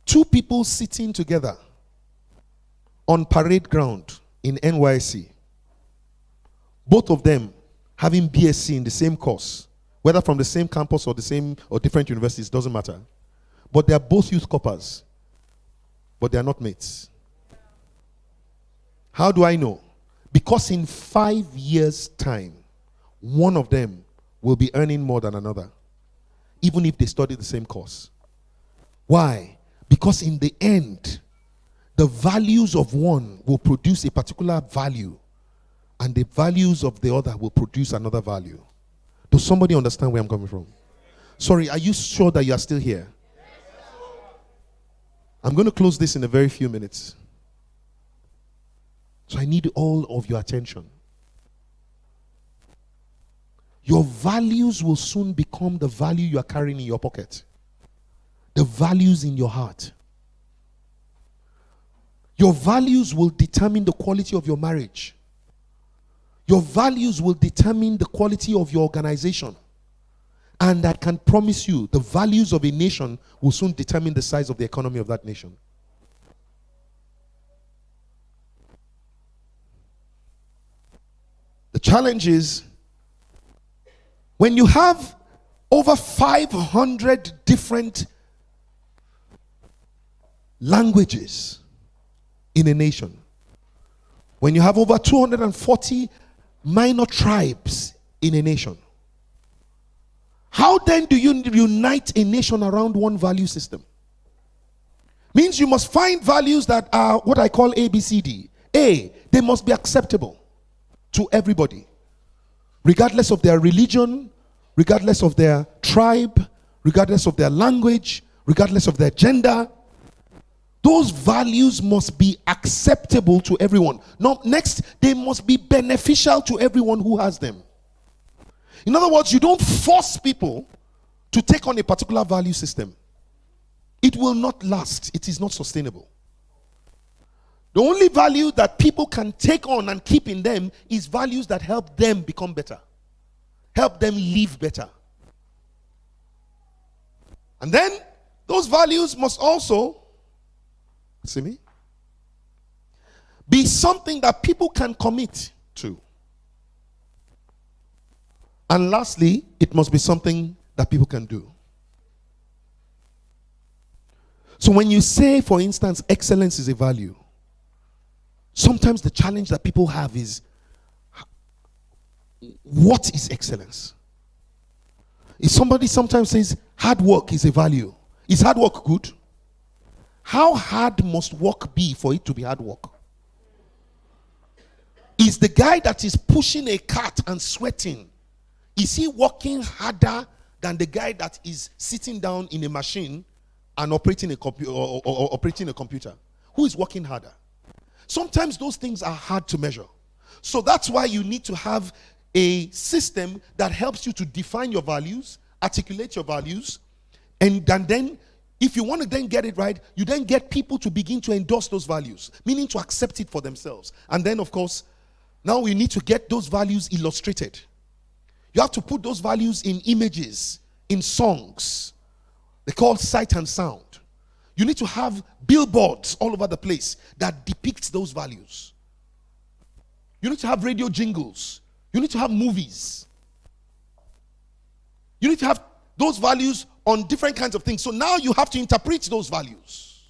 Two people sitting together on parade ground in NYC, both of them having BSc in the same course, whether from the same campus or the same or different universities, doesn't matter. But they are both youth corpers, but they are not mates. How do I know? Because in 5 years' time, one of them will be earning more than another, even if they study the same course. Why? Because in the end, the values of one will produce a particular value, and the values of the other will produce another value. Does somebody understand where I'm coming from? Sorry, are you sure that you are still here? I'm going to close this in a very few minutes. So I need all of your attention. Your values will soon become the value you are carrying in your pocket. The values in your heart. Your values will determine the quality of your marriage. Your values will determine the quality of your organization. And I can promise you, the values of a nation will soon determine the size of the economy of that nation. The challenge is, when you have over 500 different languages in a nation, when you have over 240 minor tribes in a nation, how then do you unite a nation around one value system? Means you must find values that are what I call ABCD. A, they must be acceptable to everybody, regardless of their religion, regardless of their tribe, regardless of their language, regardless of their gender. Those values must be acceptable to everyone. Now, next, they must be beneficial to everyone who has them. In other words, you don't force people to take on a particular value system. It will not last. It is not sustainable. The only value that people can take on and keep in them is values that help them become better, help them live better. And then those values must also, see me, be something that people can commit to. And lastly, it must be something that people can do. So when you say, for instance, excellence is a value, sometimes the challenge that people have is, what is excellence? If somebody sometimes says hard work is a value, is hard work good? How hard must work be for it to be hard work? Is the guy that is pushing a cart and sweating, is he working harder than the guy that is sitting down in a machine and operating a computer? Who is working harder? Sometimes those things are hard to measure. So that's why you need to have a system that helps you to define your values, articulate your values, and then if you want to then get it right, you then get people to begin to endorse those values, meaning to accept it for themselves. And then, of course, now we need to get those values illustrated. You have to put those values in images, in songs. They call sight and sound. You need to have billboards all over the place that depicts those values. You need to have radio jingles. You need to have movies. You need to have those values on different kinds of things. So now you have to interpret those values,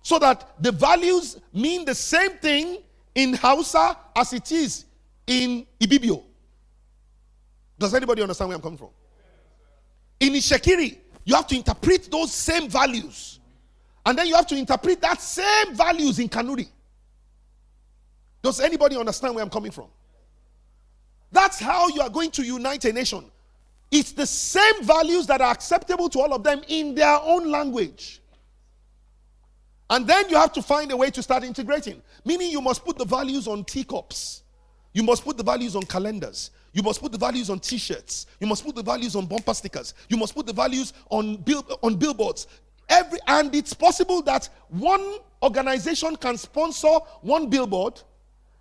so that the values mean the same thing in Hausa as it is in Ibibio. Does anybody understand where I'm coming from? In Ishekiri, you have to interpret those same values. And then you have to interpret that same values in Kanuri. Does anybody understand where I'm coming from? That's how you are going to unite a nation. It's the same values that are acceptable to all of them in their own language. And then you have to find a way to start integrating. Meaning you must put the values on teacups. You must put the values on calendars. You must put the values on t-shirts. You must put the values on bumper stickers. You must put the values on billboards. And it's possible that one organization can sponsor one billboard,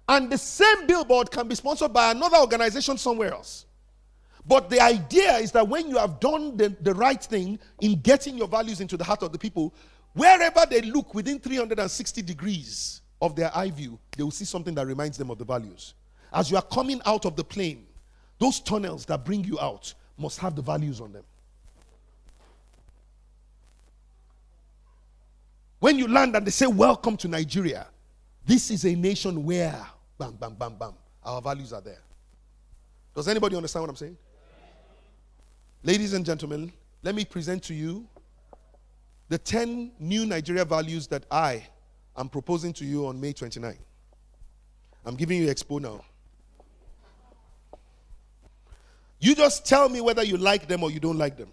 and the same billboard can be sponsored by another organization somewhere else. But the idea is that when you have done the right thing in getting your values into the heart of the people, wherever they look within 360 degrees of their eye view, they will see something that reminds them of the values. As you are coming out of the plane, those tunnels that bring you out must have the values on them. When you land and they say, welcome to Nigeria, this is a nation where, bam, bam, bam, bam, our values are there. Does anybody understand what I'm saying? Ladies and gentlemen, let me present to you the 10 new Nigeria values that I am proposing to you on May 29. I'm giving you Expo now. You just tell me whether you like them or you don't like them.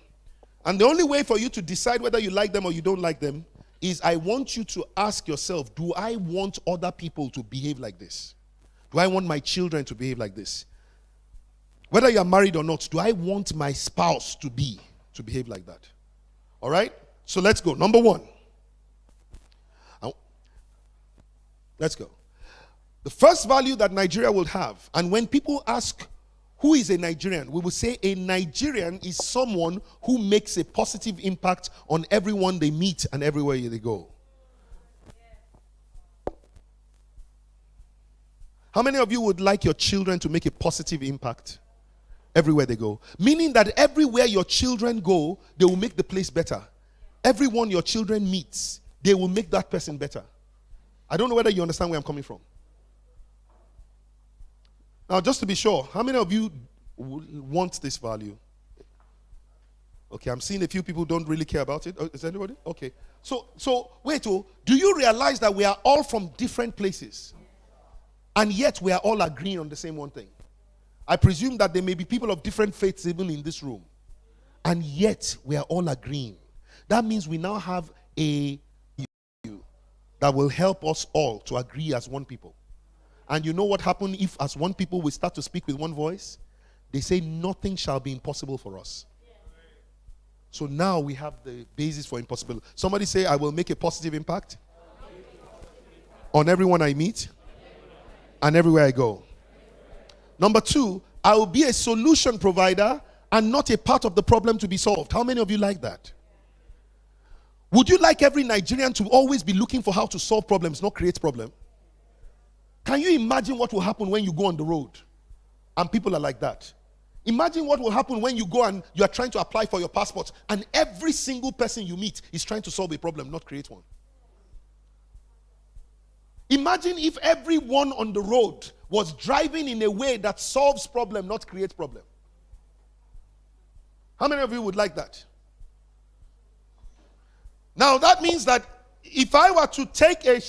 And the only way for you to decide whether you like them or you don't like them is I want you to ask yourself, do I want other people to behave like this? Do I want my children to behave like this? Whether you are married or not, do I want my spouse to behave like that? All right? So let's go. Number 1. Let's go. The first value that Nigeria will have, and when people ask, who is a Nigerian? We will say a Nigerian is someone who makes a positive impact on everyone they meet and everywhere they go. How many of you would like your children to make a positive impact everywhere they go? Meaning that everywhere your children go, they will make the place better. everyone your children meets, they will make that person better. I don't know whether you understand where I'm coming from. Now, just to be sure, how many of you want this value? Okay, I'm seeing a few people don't really care about it. Is anybody? Okay. So wait, do you realize that we are all from different places? And yet we are all agreeing on the same one thing. I presume that there may be people of different faiths even in this room. And yet we are all agreeing. That means we now have a that will help us all to agree as one people. And you know what happens if as one people we start to speak with one voice? They say nothing shall be impossible for us. So now we have the basis for impossibility. Somebody say, I will make a positive impact on everyone I meet and everywhere I go. Number 2, I will be a solution provider and not a part of the problem to be solved. How many of you like that? Would you like every Nigerian to always be looking for how to solve problems, not create problems? Can you imagine what will happen when you go on the road and people are like that? Imagine what will happen when you go and you are trying to apply for your passport and every single person you meet is trying to solve a problem, not create one. Imagine if everyone on the road was driving in a way that solves problem, not creates problem. How many of you would like that? Now that means that if I were to take a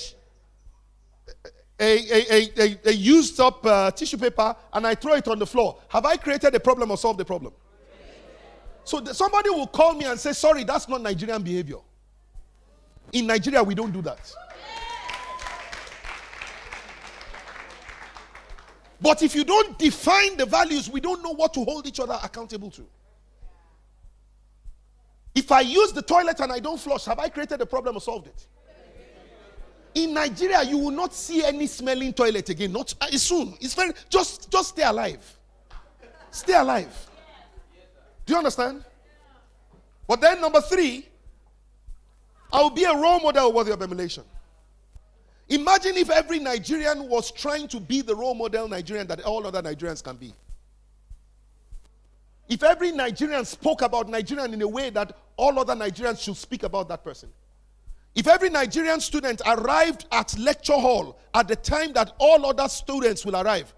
used up tissue paper and I throw it on the floor, have I created a problem or solved the problem? So somebody will call me and say, sorry, that's not Nigerian behavior. In Nigeria, we don't do that. But if you don't define the values, we don't know what to hold each other accountable to. If I use the toilet and I don't flush, have I created a problem or solved it? In Nigeria, you will not see any smelling toilet again. Not soon. It's very just stay alive. Stay alive. Do you understand? But then number 3, I will be a role model worthy of emulation. Imagine if every Nigerian was trying to be the role model Nigerian that all other Nigerians can be. If every Nigerian spoke about Nigerian in a way that all other Nigerians should speak about that person. If every Nigerian student arrived at lecture hall at the time that all other students will arrive.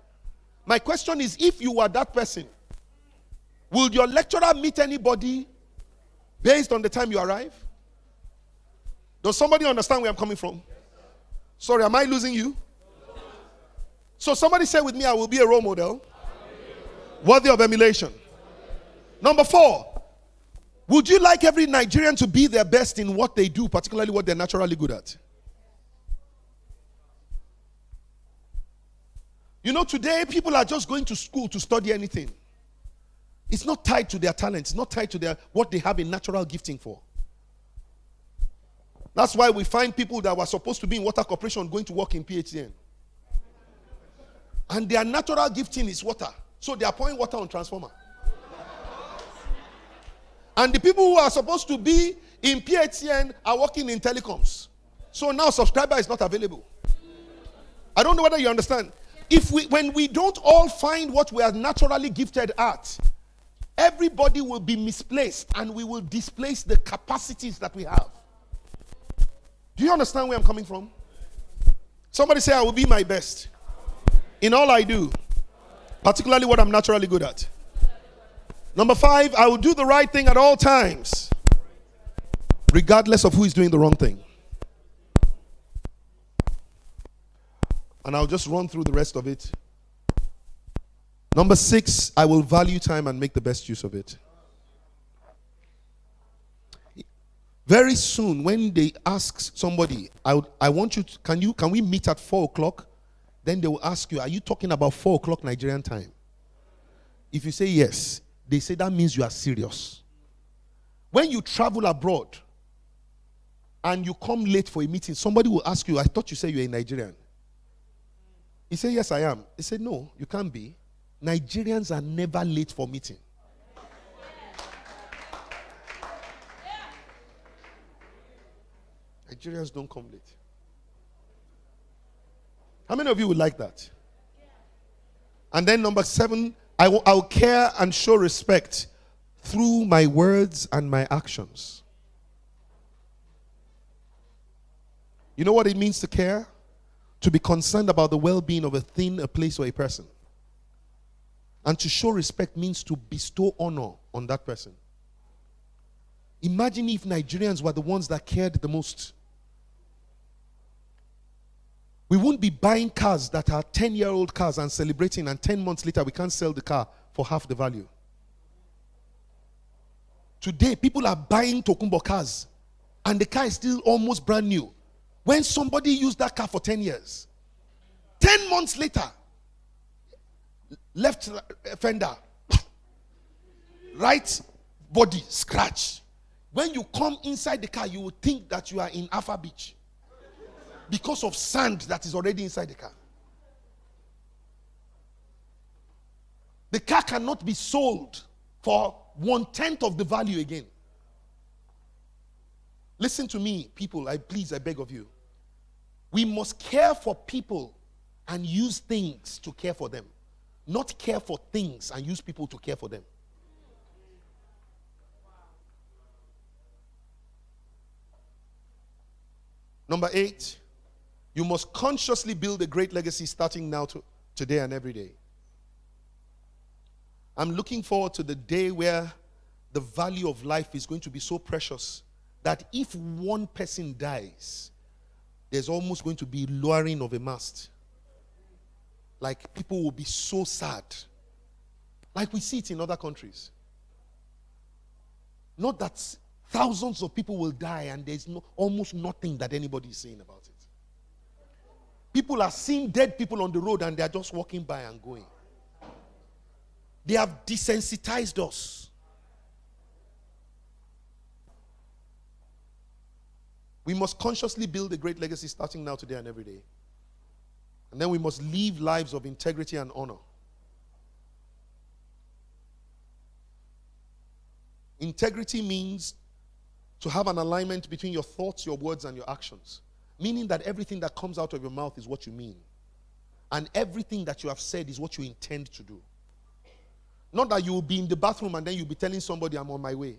My question is, if you were that person, will your lecturer meet anybody based on the time you arrive? Does somebody understand where I'm coming from? Sorry, am I losing you? So somebody say with me, I will be a role model worthy of emulation. Number 4, would you like every Nigerian to be their best in what they do, particularly what they're naturally good at? You know, today people are just going to school to study anything. It's not tied to their talent. It's not tied to what they have a natural gifting for. That's why we find people that were supposed to be in water corporation going to work in PHCN. And their natural gifting is water. So they are pouring water on transformer. And the people who are supposed to be in PHCN are working in telecoms. So now subscriber is not available. I don't know whether you understand. When we don't all find what we are naturally gifted at, everybody will be misplaced and we will displace the capacities that we have. Do you understand where I'm coming from? Somebody say, I will be my best in all I do, particularly what I'm naturally good at. Number 5, I will do the right thing at all times, regardless of who is doing the wrong thing. And I'll just run through the rest of it. Number 6, I will value time and make the best use of it. Very soon, when they ask somebody, I want you to, can we meet at 4 o'clock? Then they will ask you, are you talking about 4 o'clock Nigerian time? If you say yes, they say that means you are serious. When you travel abroad and you come late for a meeting, somebody will ask you, I thought you said you were a Nigerian. You say, yes, I am. They say, no, you can't be. Nigerians are never late for meeting. Nigerians don't come late. How many of you would like that? And then number 7, I'll care and show respect through my words and my actions. You know what it means to care? To be concerned about the well-being of a thing, a place, or a person. And to show respect means to bestow honor on that person. Imagine if Nigerians were the ones that cared the most. We won't be buying cars that are 10-year-old cars and celebrating, and 10 months later we can't sell the car for half the value. Today, people are buying Tokumbo cars, and the car is still almost brand new. When somebody used that car for 10 years, 10 months later, left fender, right body, scratch. When you come inside the car, you will think that you are in Alpha Beach because of sand that is already inside the car. The car cannot be sold for 1/10 of the value again. Listen to me, people. I beg of you. We must care for people and use things to care for them. Not care for things and use people to care for them. Number 8, you must consciously build a great legacy starting now today and every day. I'm looking forward to the day where the value of life is going to be so precious that if one person dies, there's almost going to be lowering of a mast. Like, people will be so sad. Like we see it in other countries. Not that thousands of people will die and there's almost nothing that anybody is saying about it. People are seeing dead people on the road and they're just walking by and going. They have desensitized us. We must consciously build a great legacy starting now, today, and every day. And then we must live lives of integrity and honor. Integrity means to have an alignment between your thoughts, your words, and your actions. Meaning that everything that comes out of your mouth is what you mean. And everything that you have said is what you intend to do. Not that you will be in the bathroom and then you'll be telling somebody, I'm on my way.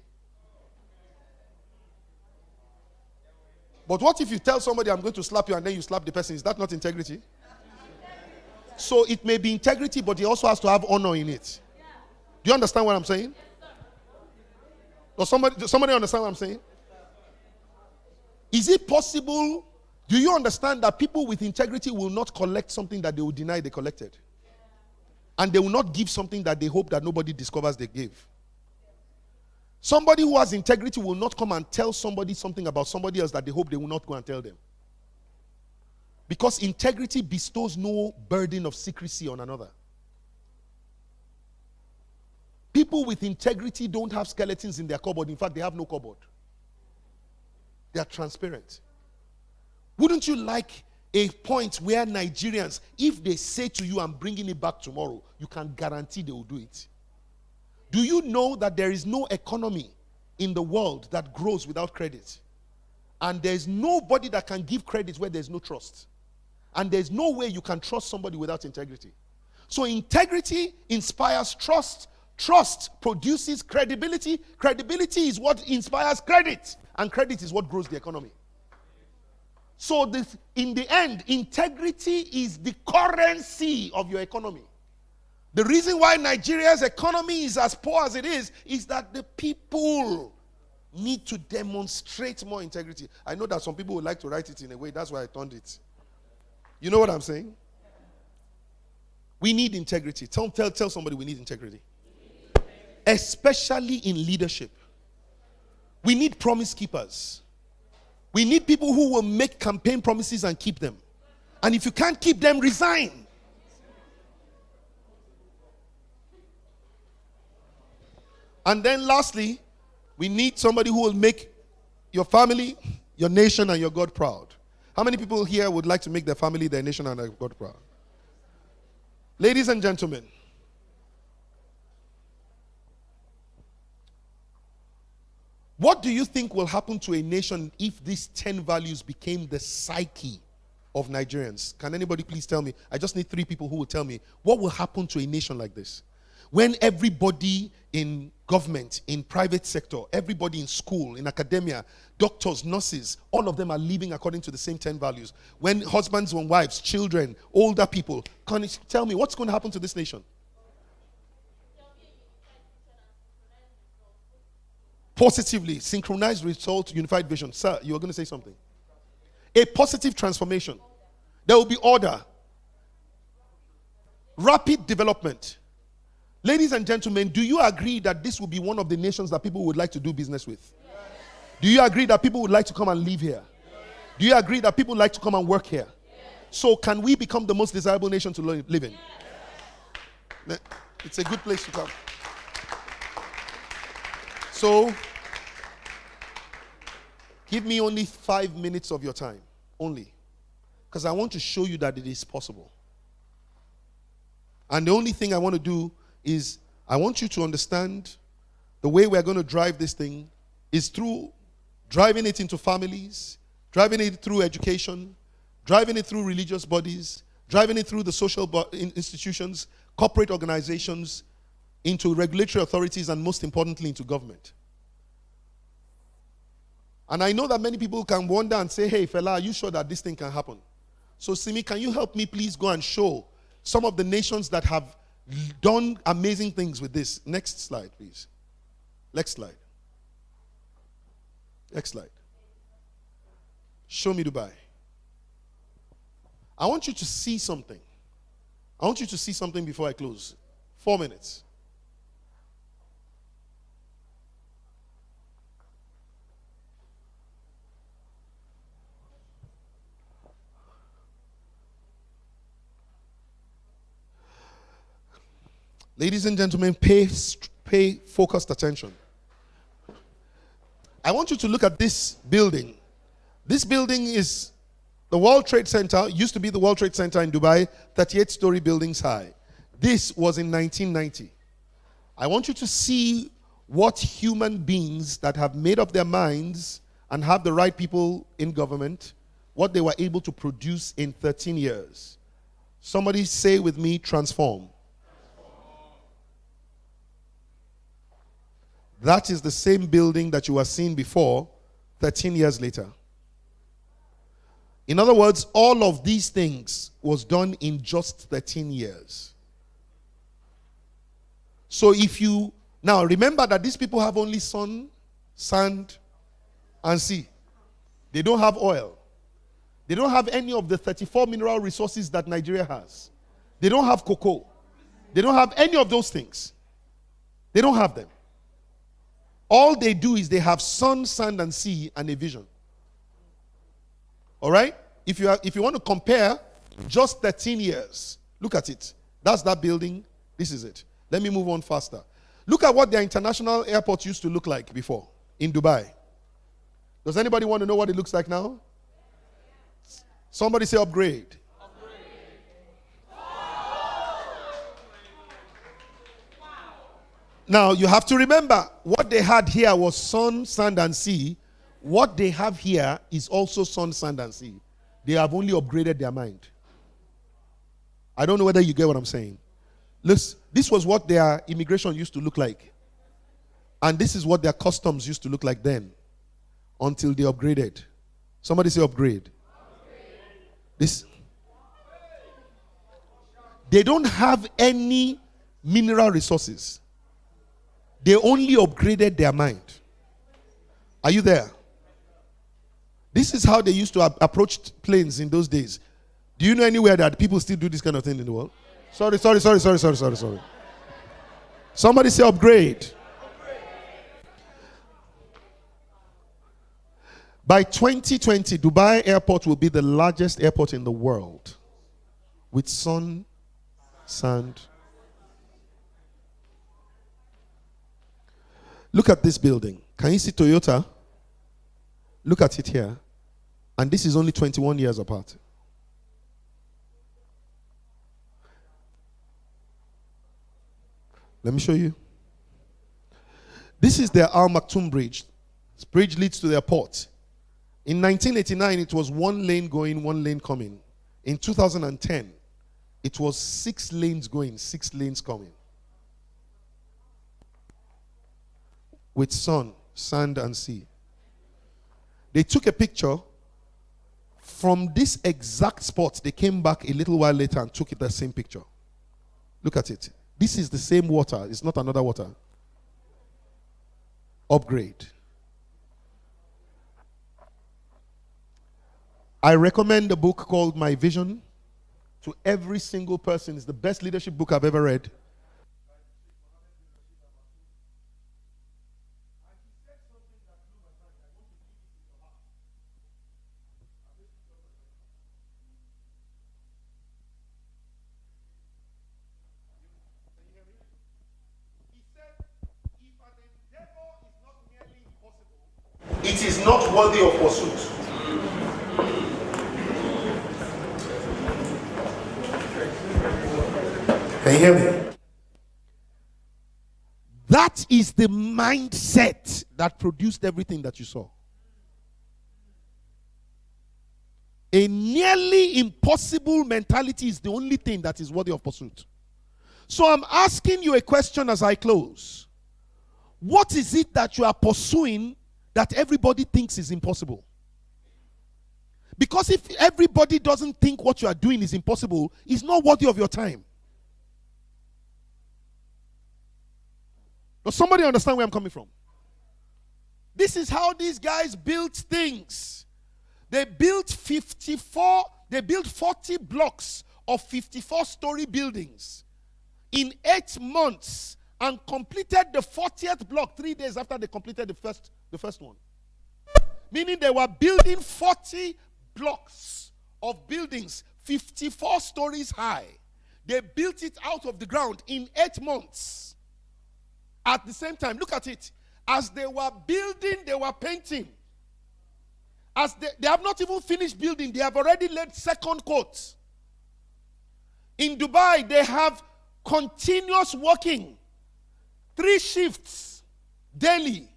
But what if you tell somebody, I'm going to slap you, and then you slap the person? Is that not integrity? So it may be integrity, but it also has to have honor in it. Do you understand what I'm saying? Does somebody understand what I'm saying? Is it possible? Do you understand that people with integrity will not collect something that they will deny they collected? And they will not give something that they hope that nobody discovers they gave. Somebody who has integrity will not come and tell somebody something about somebody else that they hope they will not go and tell them. Because integrity bestows no burden of secrecy on another. People with integrity don't have skeletons in their cupboard. In fact, they have no cupboard. They are transparent. Wouldn't you like a point where Nigerians, if they say to you, I'm bringing it back tomorrow, you can guarantee they will do it? Do you know that there is no economy in the world that grows without credit? And there's nobody that can give credit where there's no trust. And there's no way you can trust somebody without integrity. So integrity inspires trust. Trust produces credibility. Credibility is what inspires credit. And credit is what grows the economy. So in the end, integrity is the currency of your economy. The reason why Nigeria's economy is as poor as it is that the people need to demonstrate more integrity. I know that some people would like to write it in a way. That's why I turned it. You know what I'm saying? We need integrity. Tell somebody we need integrity. Especially in leadership. We need promise keepers. We need people who will make campaign promises and keep them. And if you can't keep them, resign. And then lastly, we need somebody who will make your family, your nation, and your God proud. How many people here would like to make their family, their nation, and their God proud? Ladies and gentlemen, what do you think will happen to a nation if these 10 values became the psyche of Nigerians? Can anybody please tell me? I just need 3 people who will tell me what will happen to a nation like this. When everybody in government, in private sector, everybody in school, in academia, doctors, nurses, all of them are living according to the same 10 values. When husbands and wives, children, older people, can you tell me what's going to happen to this nation? Positively, synchronized result, unified vision. Sir, you were going to say something. A positive transformation. There will be order. Rapid development. Ladies and gentlemen, do you agree that this will be one of the nations that people would like to do business with? Yes. Do you agree that people would like to come and live here? Yes. Do you agree that people would like to come and work here? Yes. So can we become the most desirable nation to live in? Yes. It's a good place to come. So, give me only 5 minutes of your time. Only. Because I want to show you that it is possible. And the only thing I want to do is I want you to understand the way we're going to drive this thing is through driving it into families, driving it through education, driving it through religious bodies, driving it through the social institutions, corporate organizations, into regulatory authorities, and most importantly, into government. And I know that many people can wonder and say, hey, Fela, are you sure that this thing can happen? So, Simi, can you help me please go and show some of the nations that have done amazing things with this? Next slide, please. Next slide. Next slide. Show me Dubai. I want you to see something. I want you to see something before I close. 4 minutes. Ladies and gentlemen, pay focused attention. I want you to look at this building. This building is the World Trade Center, used to be the World Trade Center in Dubai, 38-story buildings high. This was in 1990. I want you to see what human beings that have made up their minds and have the right people in government, what they were able to produce in 13 years. Somebody say with me, transform. That is the same building that you were seeing before, 13 years later. In other words, all of these things was done in just 13 years. So if you, now remember that these people have only sun, sand, and sea. They don't have oil. They don't have any of the 34 mineral resources that Nigeria has. They don't have cocoa. They don't have any of those things. They don't have them. All they do is they have sun, sand, and sea, and a vision. All right? If you want to compare just 13 years, look at it. That's that building. This is it. Let me move on faster. Look at what their international airport used to look like before in Dubai. Does anybody want to know what it looks like now? Somebody say upgrade. Now, you have to remember, what they had here was sun, sand, and sea. What they have here is also sun, sand, and sea. They have only upgraded their mind. I don't know whether you get what I'm saying. Listen, this was what their immigration used to look like. And this is what their customs used to look like then, until they upgraded. Somebody say upgrade. This. They don't have any mineral resources. They only upgraded their mind. Are you there? This is how they used to approach planes in those days. Do you know anywhere that people still do this kind of thing in the world? Sorry. Somebody say upgrade. By 2020, Dubai Airport will be the largest airport in the world with sun, sand. Look at this building. Can you see Toyota? Look at it here. And this is only 21 years apart. Let me show you. This is the Al Maktoum Bridge. This bridge leads to their port. In 1989, it was 1 lane going, 1 lane coming. In 2010, it was 6 lanes going, 6 lanes coming. with sun, sand, and sea. They took a picture from this exact spot. They came back a little while later and took the same picture. Look at it. This is the same water. It's not another water. Upgrade. I recommend a book called My Vision to every single person. It's the best leadership book I've ever read. It is not worthy of pursuit. Can you hear me? That is the mindset that produced everything that you saw. A nearly impossible mentality is the only thing that is worthy of pursuit. So I'm asking you a question as I close. What is it that you are pursuing that everybody thinks is impossible? Because if everybody doesn't think what you are doing is impossible, it's not worthy of your time. Does somebody understand where I'm coming from? This is how these guys built things. They built 40 blocks of 54-story buildings in 8 months and completed the 40th block 3 days after they completed the first one. Meaning they were building 40 blocks of buildings 54 stories high. They built it out of the ground in 8 months. At the same time, look at it. As they were building, they were painting. As they have not even finished building, they have already laid second coat. In Dubai, they have continuous working. 3 shifts daily.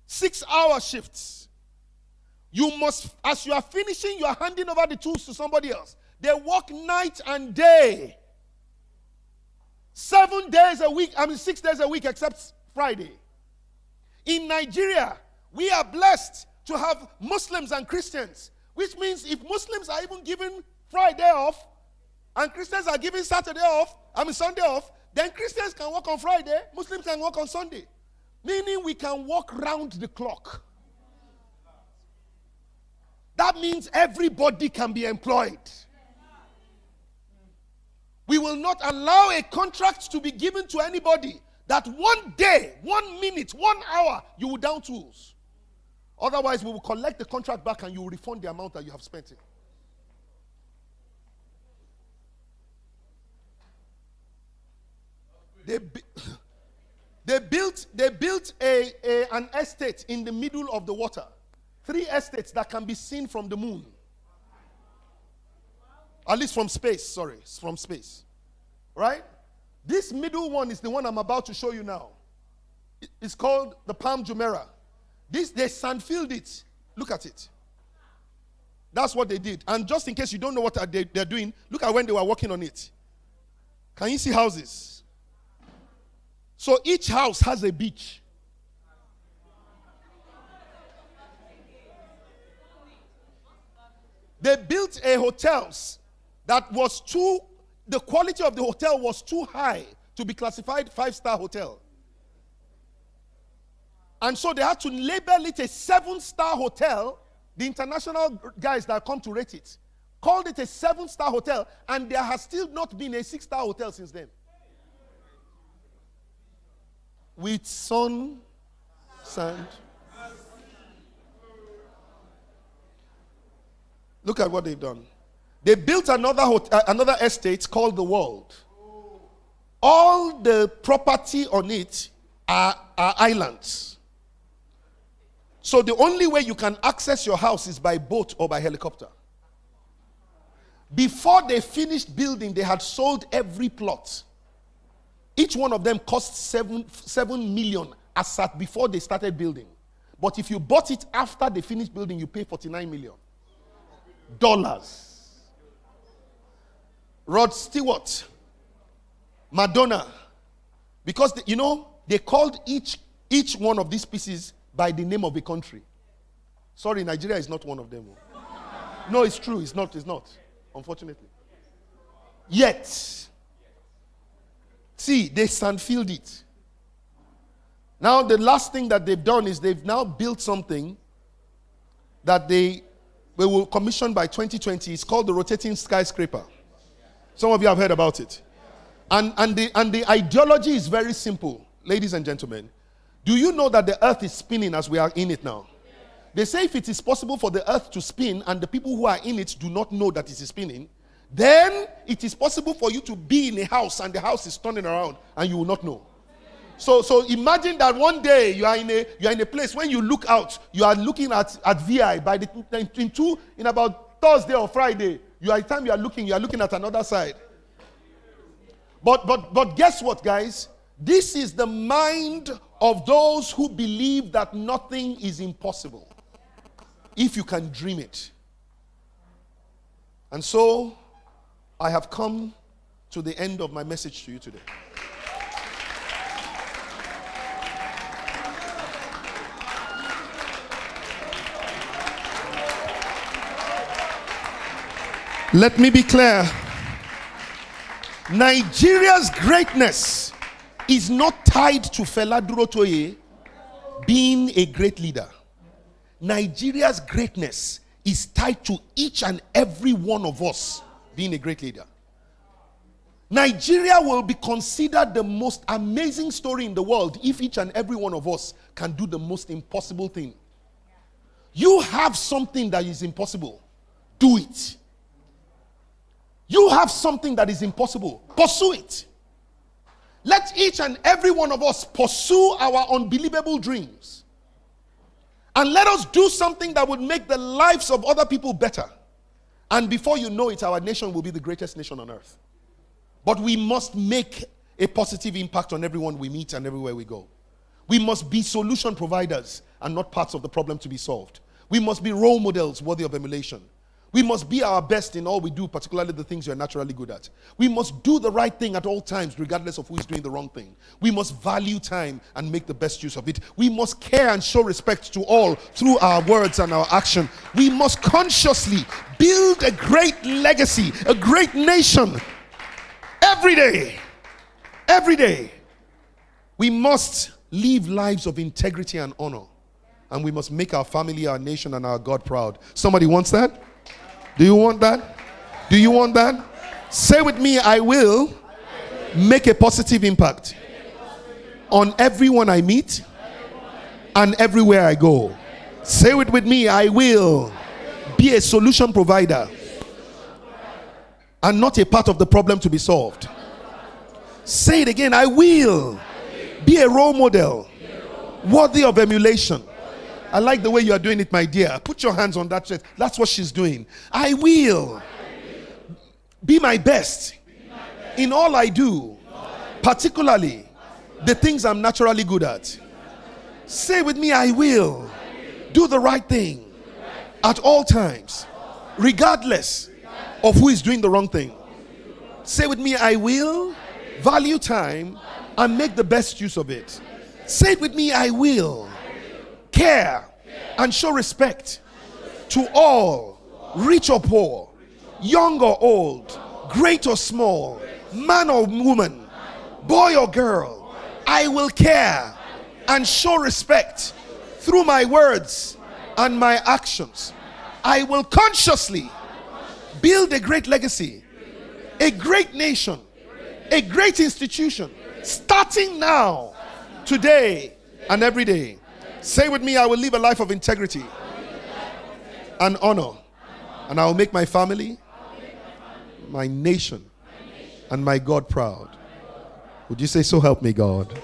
6-hour shifts. You must, as you are finishing, you are handing over the tools to somebody else. They work night and day. 7 days a week, 6 days a week except Friday. In Nigeria, we are blessed to have Muslims and Christians, which means if Muslims are even given Friday off and Christians are given Sunday off, then Christians can work on Friday, Muslims can work on Sunday. Meaning we can work round the clock. That means everybody can be employed. We will not allow a contract to be given to anybody that one day, 1 minute, 1 hour, you will down tools. Otherwise, we will collect the contract back and you will refund the amount that you have spent it. They built an estate in the middle of the water. 3 estates that can be seen from the moon. At least from space, from space. Right? This middle one is the one I'm about to show you now. It's called the Palm Jumeirah. They sand-filled it. Look at it. That's what they did. And just in case you don't know what they're doing, look at when they were working on it. Can you see houses? So each house has a beach. They built a hotels that was the quality of the hotel was too high to be classified 5-star hotel. And so they had to label it a 7-star hotel. The international guys that come to rate it called it a 7-star hotel, and there has still not been a 6-star hotel since then. With sun, sand. Look at what they've done. They built another estate called The World. All the property on it are islands. So the only way you can access your house is by boat or by helicopter. Before they finished building, they had sold every plot. Each one of them cost 7 million as at before they started building. But if you bought it after they finished building, you pay $49 million. Rod Stewart, Madonna, because they called each each one of these pieces by the name of a country. Sorry, Nigeria is not one of them. No, it's true. It's not, unfortunately. Yet, see, they sandfilled it. Now, the last thing that they've done is they've now built something that they will commission by 2020. It's called the rotating skyscraper. Some of you have heard about it. And the ideology is very simple, ladies and gentlemen. Do you know that the earth is spinning as we are in it now? They say if it is possible for the earth to spin and the people who are in it do not know that it is spinning, then it is possible for you to be in a house and the house is turning around and you will not know. So imagine that one day you are in a place, when you look out, you are looking at VI by in about Thursday or Friday. By the time you are looking at another side. But guess what, guys? This is the mind of those who believe that nothing is impossible if you can dream it. And so I have come to the end of my message to you today. Let me be clear. Nigeria's greatness is not tied to Fela Durotoye being a great leader. Nigeria's greatness is tied to each and every one of us being a great leader. Nigeria will be considered the most amazing story in the world if each and every one of us can do the most impossible thing. You have something that is impossible. Do it. You have something that is impossible. Pursue it. Let each and every one of us pursue our unbelievable dreams. And let us do something that would make the lives of other people better. And before you know it, our nation will be the greatest nation on earth. But we must make a positive impact on everyone we meet and everywhere we go. We must be solution providers and not parts of the problem to be solved. We must be role models worthy of emulation. We must be our best in all we do, particularly the things you're naturally good at. We must do the right thing at all times, regardless of who is doing the wrong thing. We must value time and make the best use of it. We must care and show respect to all through our words and our action. We must consciously build a great legacy, a great nation. Every day. Every day. We must live lives of integrity and honor. And we must make our family, our nation, and our God proud. Somebody wants that? Do you want that? Do you want that? Say with me, I will make a positive impact on everyone I meet and everywhere I go. Say it with me, I will be a solution provider and not a part of the problem to be solved. Say it again, I will be a role model worthy of emulation. I like the way you are doing it, my dear. Put your hands on that chest. That's what she's doing. I will be my best in all I do, particularly the things I'm naturally good at. Say with me, I will do the right thing at all times, regardless of who is doing the wrong thing. Say with me, I will value time and make the best use of it. Say it with me, I will care and show respect to all, rich or poor, young or old, great or small, man or woman, boy or girl. I will care and show respect through my words and my actions. I will consciously build a great legacy, a great nation, a great institution, starting now, today, and every day. Say with me, I will live a life of integrity and honor. And I will make my family, my nation, and my God proud. Would you say, so help me God?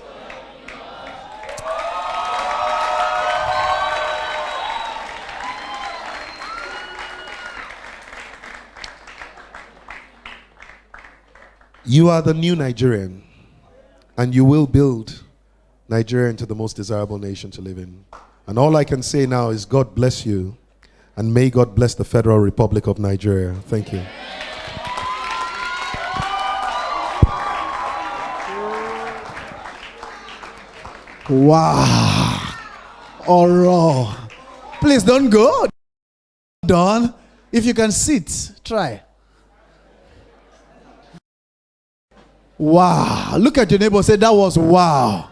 You are the new Nigerian, and you will build Nigeria into the most desirable nation to live in. And all I can say now is God bless you, and may God bless the Federal Republic of Nigeria. Thank you. Wow. Oro. Please don't go. Don. If you can sit, try. Wow. Look at your neighbor. Say, that was wow.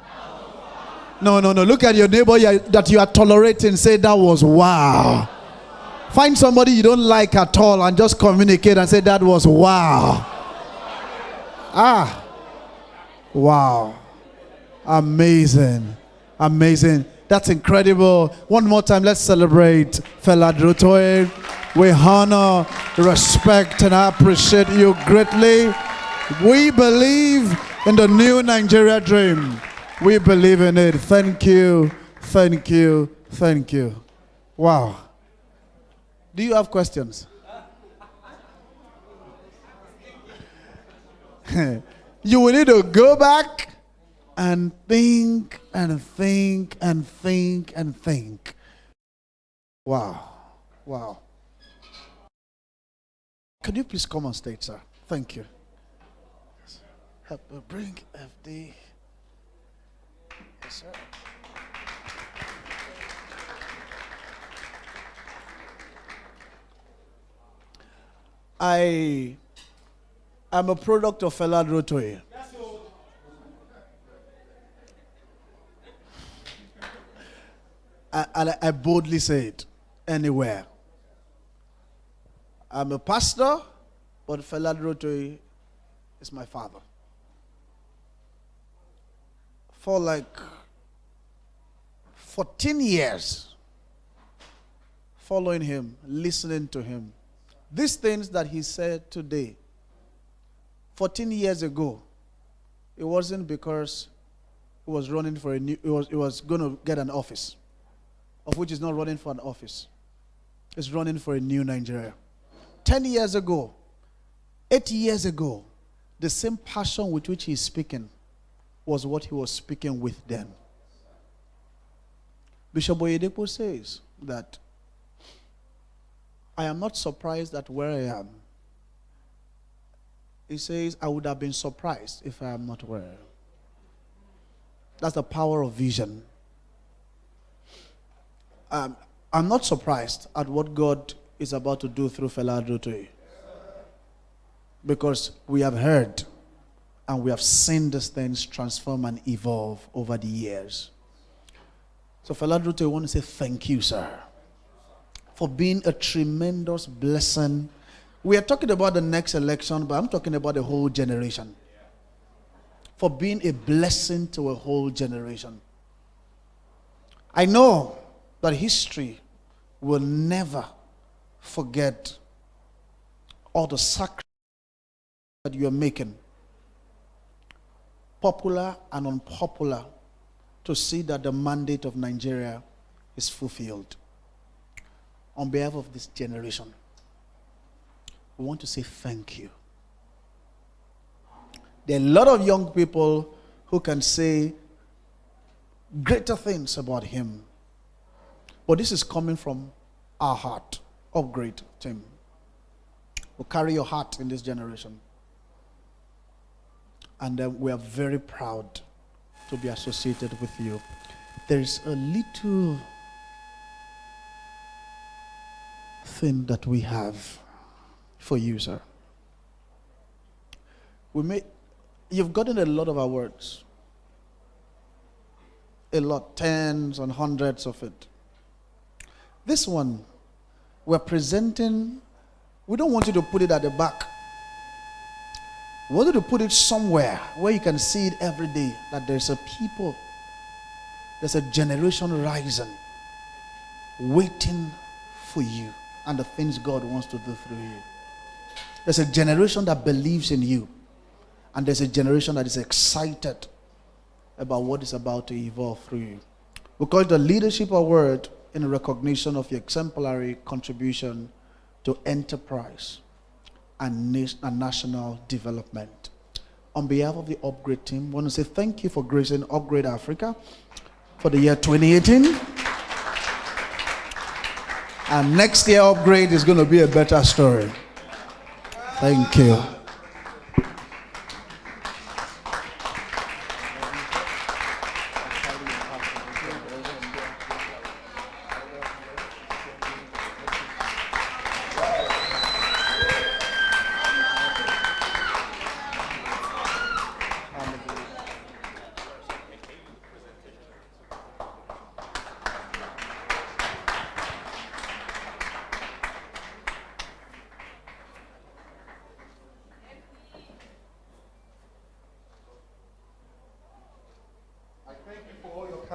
No. Look at your neighbor that you are tolerating. Say, that was wow. Find somebody you don't like at all and just communicate and say, that was wow. Wow. Amazing. That's incredible. One more time, let's celebrate Fela Durotoye. We honor, respect, and appreciate you greatly. We believe in the new Nigeria dream. We believe in it. Thank you. Wow. Do you have questions? You will need to go back and think. Wow. Can you please come on stage, sir? Thank you. Help me bring FD. Yes, sir. I am a product of Fela Durotoye. I boldly say it anywhere. I'm a pastor, but Fela Durotoye is my father. For like 14 years, following him, listening to him. These things that he said today, 14 years ago, it wasn't because he was running for a new, he was going to get an office, of which he's not running for an office. He's running for a new Nigeria. 10 years ago, 8 years ago, the same passion with which he's speaking was what he was speaking with then. Bishop Oyedepo says that I am not surprised at where I am. He says, I would have been surprised if I am not where I am. That's the power of vision. I'm not surprised at what God is about to do through Fela Durotoye. Because we have heard and we have seen these things transform and evolve over the years. So Fela Durotoye, I want to say thank you, sir, for being a tremendous blessing. We are talking about the next election, but I'm talking about the whole generation. For being a blessing to a whole generation. I know that history will never forget all the sacrifices that you are making, popular and unpopular, to see that the mandate of Nigeria is fulfilled. On behalf of this generation, we want to say thank you. There are a lot of young people who can say greater things about him. But this is coming from our heart. Upgrade team. We'll carry your heart in this generation. And we are very proud to be associated with you. There is a little thing that we have for you, sir. You've gotten a lot of awards. A lot, tens and hundreds of it. This one, we're presenting, we don't want you to put it at the back. We want you to put it somewhere where you can see it every day, that there's a people, there's a generation rising, waiting for you and the things God wants to do through you. There's a generation that believes in you, and there's a generation that is excited about what is about to evolve through you. We call it the Leadership Award in recognition of your exemplary contribution to enterprise and national development. On behalf of the Upgrade team, I want to say thank you for gracing Upgrade Africa for the year 2018. And next year, Upgrade is going to be a better story. Thank you.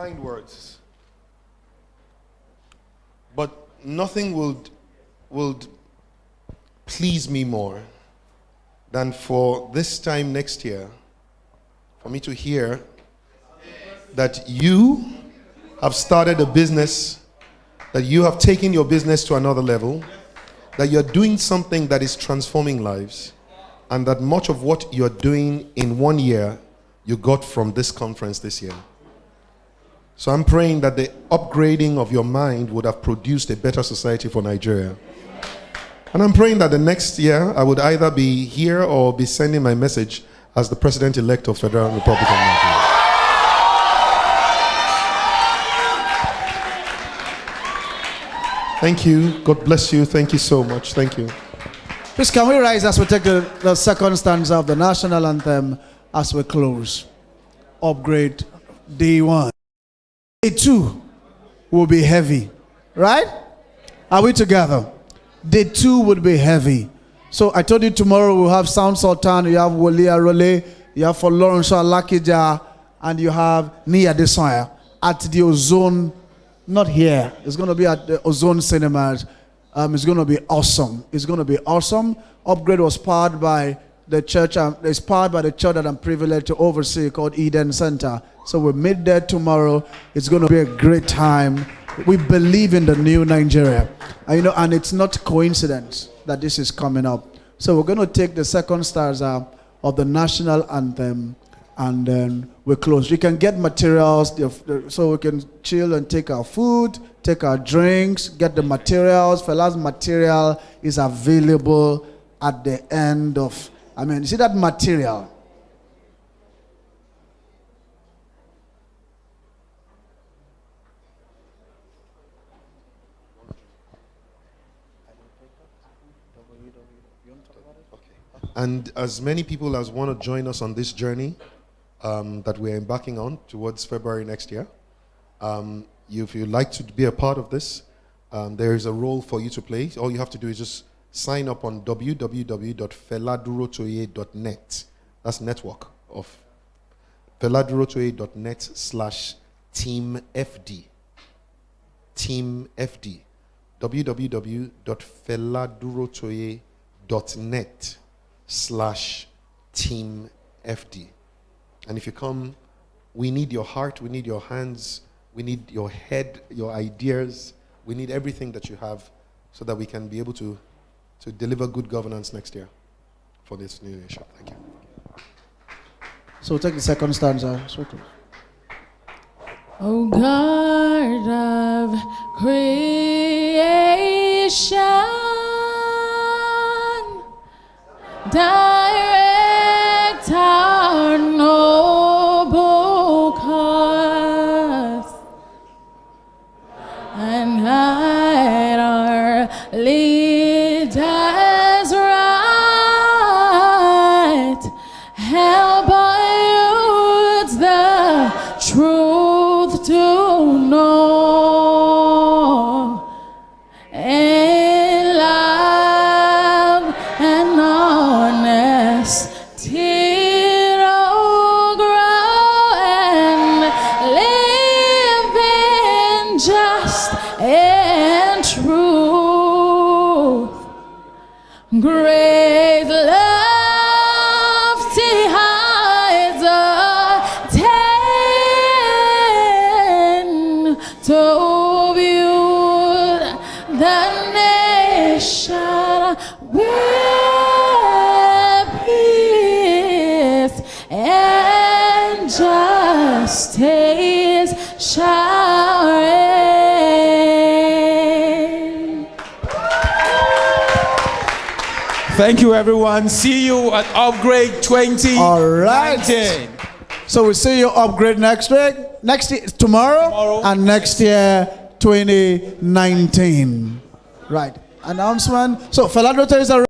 kind words. But nothing would please me more than for this time next year, for me to hear that you have started a business, that you have taken your business to another level, that you're doing something that is transforming lives, and that much of what you're doing in 1 year, you got from this conference this year. So I'm praying that the upgrading of your mind would have produced a better society for Nigeria. And I'm praying that the next year, I would either be here or be sending my message as the President-elect of Federal Republic of Nigeria. Thank you. God bless you. Thank you so much. Thank you. Please, can we rise as we take the second stanza of the national anthem as we close? Upgrade day 1. Day 2 will be heavy. Right? Are we together? Day 2 would be heavy. So I told you tomorrow we'll have Sound Sultan, you have Wole Arole, you have Folorunsho Alakija, and you have Nia Desire at the Ozone. Not here. It's going to be at the Ozone Cinemas. It's going to be awesome. It's going to be awesome. Upgrade was powered by the church. It's powered by the church that I'm privileged to oversee, called Eden Center. So we'll meet there tomorrow. It's going to be a great time. We believe in the new Nigeria. And it's not coincidence that this is coming up. So we're going to take the second stanza of the national anthem, and then we close. You can get materials so we can chill and take our food, take our drinks, get the materials. Fela's material is available at the end of, you see that material? And as many people as want to join us on this journey that we're embarking on towards February next year, if you'd like to be a part of this, there is a role for you to play. All you have to do is just sign up on www.feladurotoye.net. That's network of feladurotoye.net/teamfd. Teamfd. www.feladurotoye.net/teamfd. And if you come, we need your heart, we need your hands, we need your head, your ideas, we need everything that you have so that we can be able to deliver good governance next year for this new nation. Thank you. So take the second stanza. O God of creation, direct our noble cause and guide our leaders right. Help our youths the truth to know. In love and honesty to grow and live in just and truth. Great lofty heights attain to view the nation with peace and justice shall reign. Thank you, everyone. See you at Upgrade 2019. All right. So we'll see you upgrade next week, tomorrow, and next year, 2019. Right. Announcement. So Fela Durotoye is a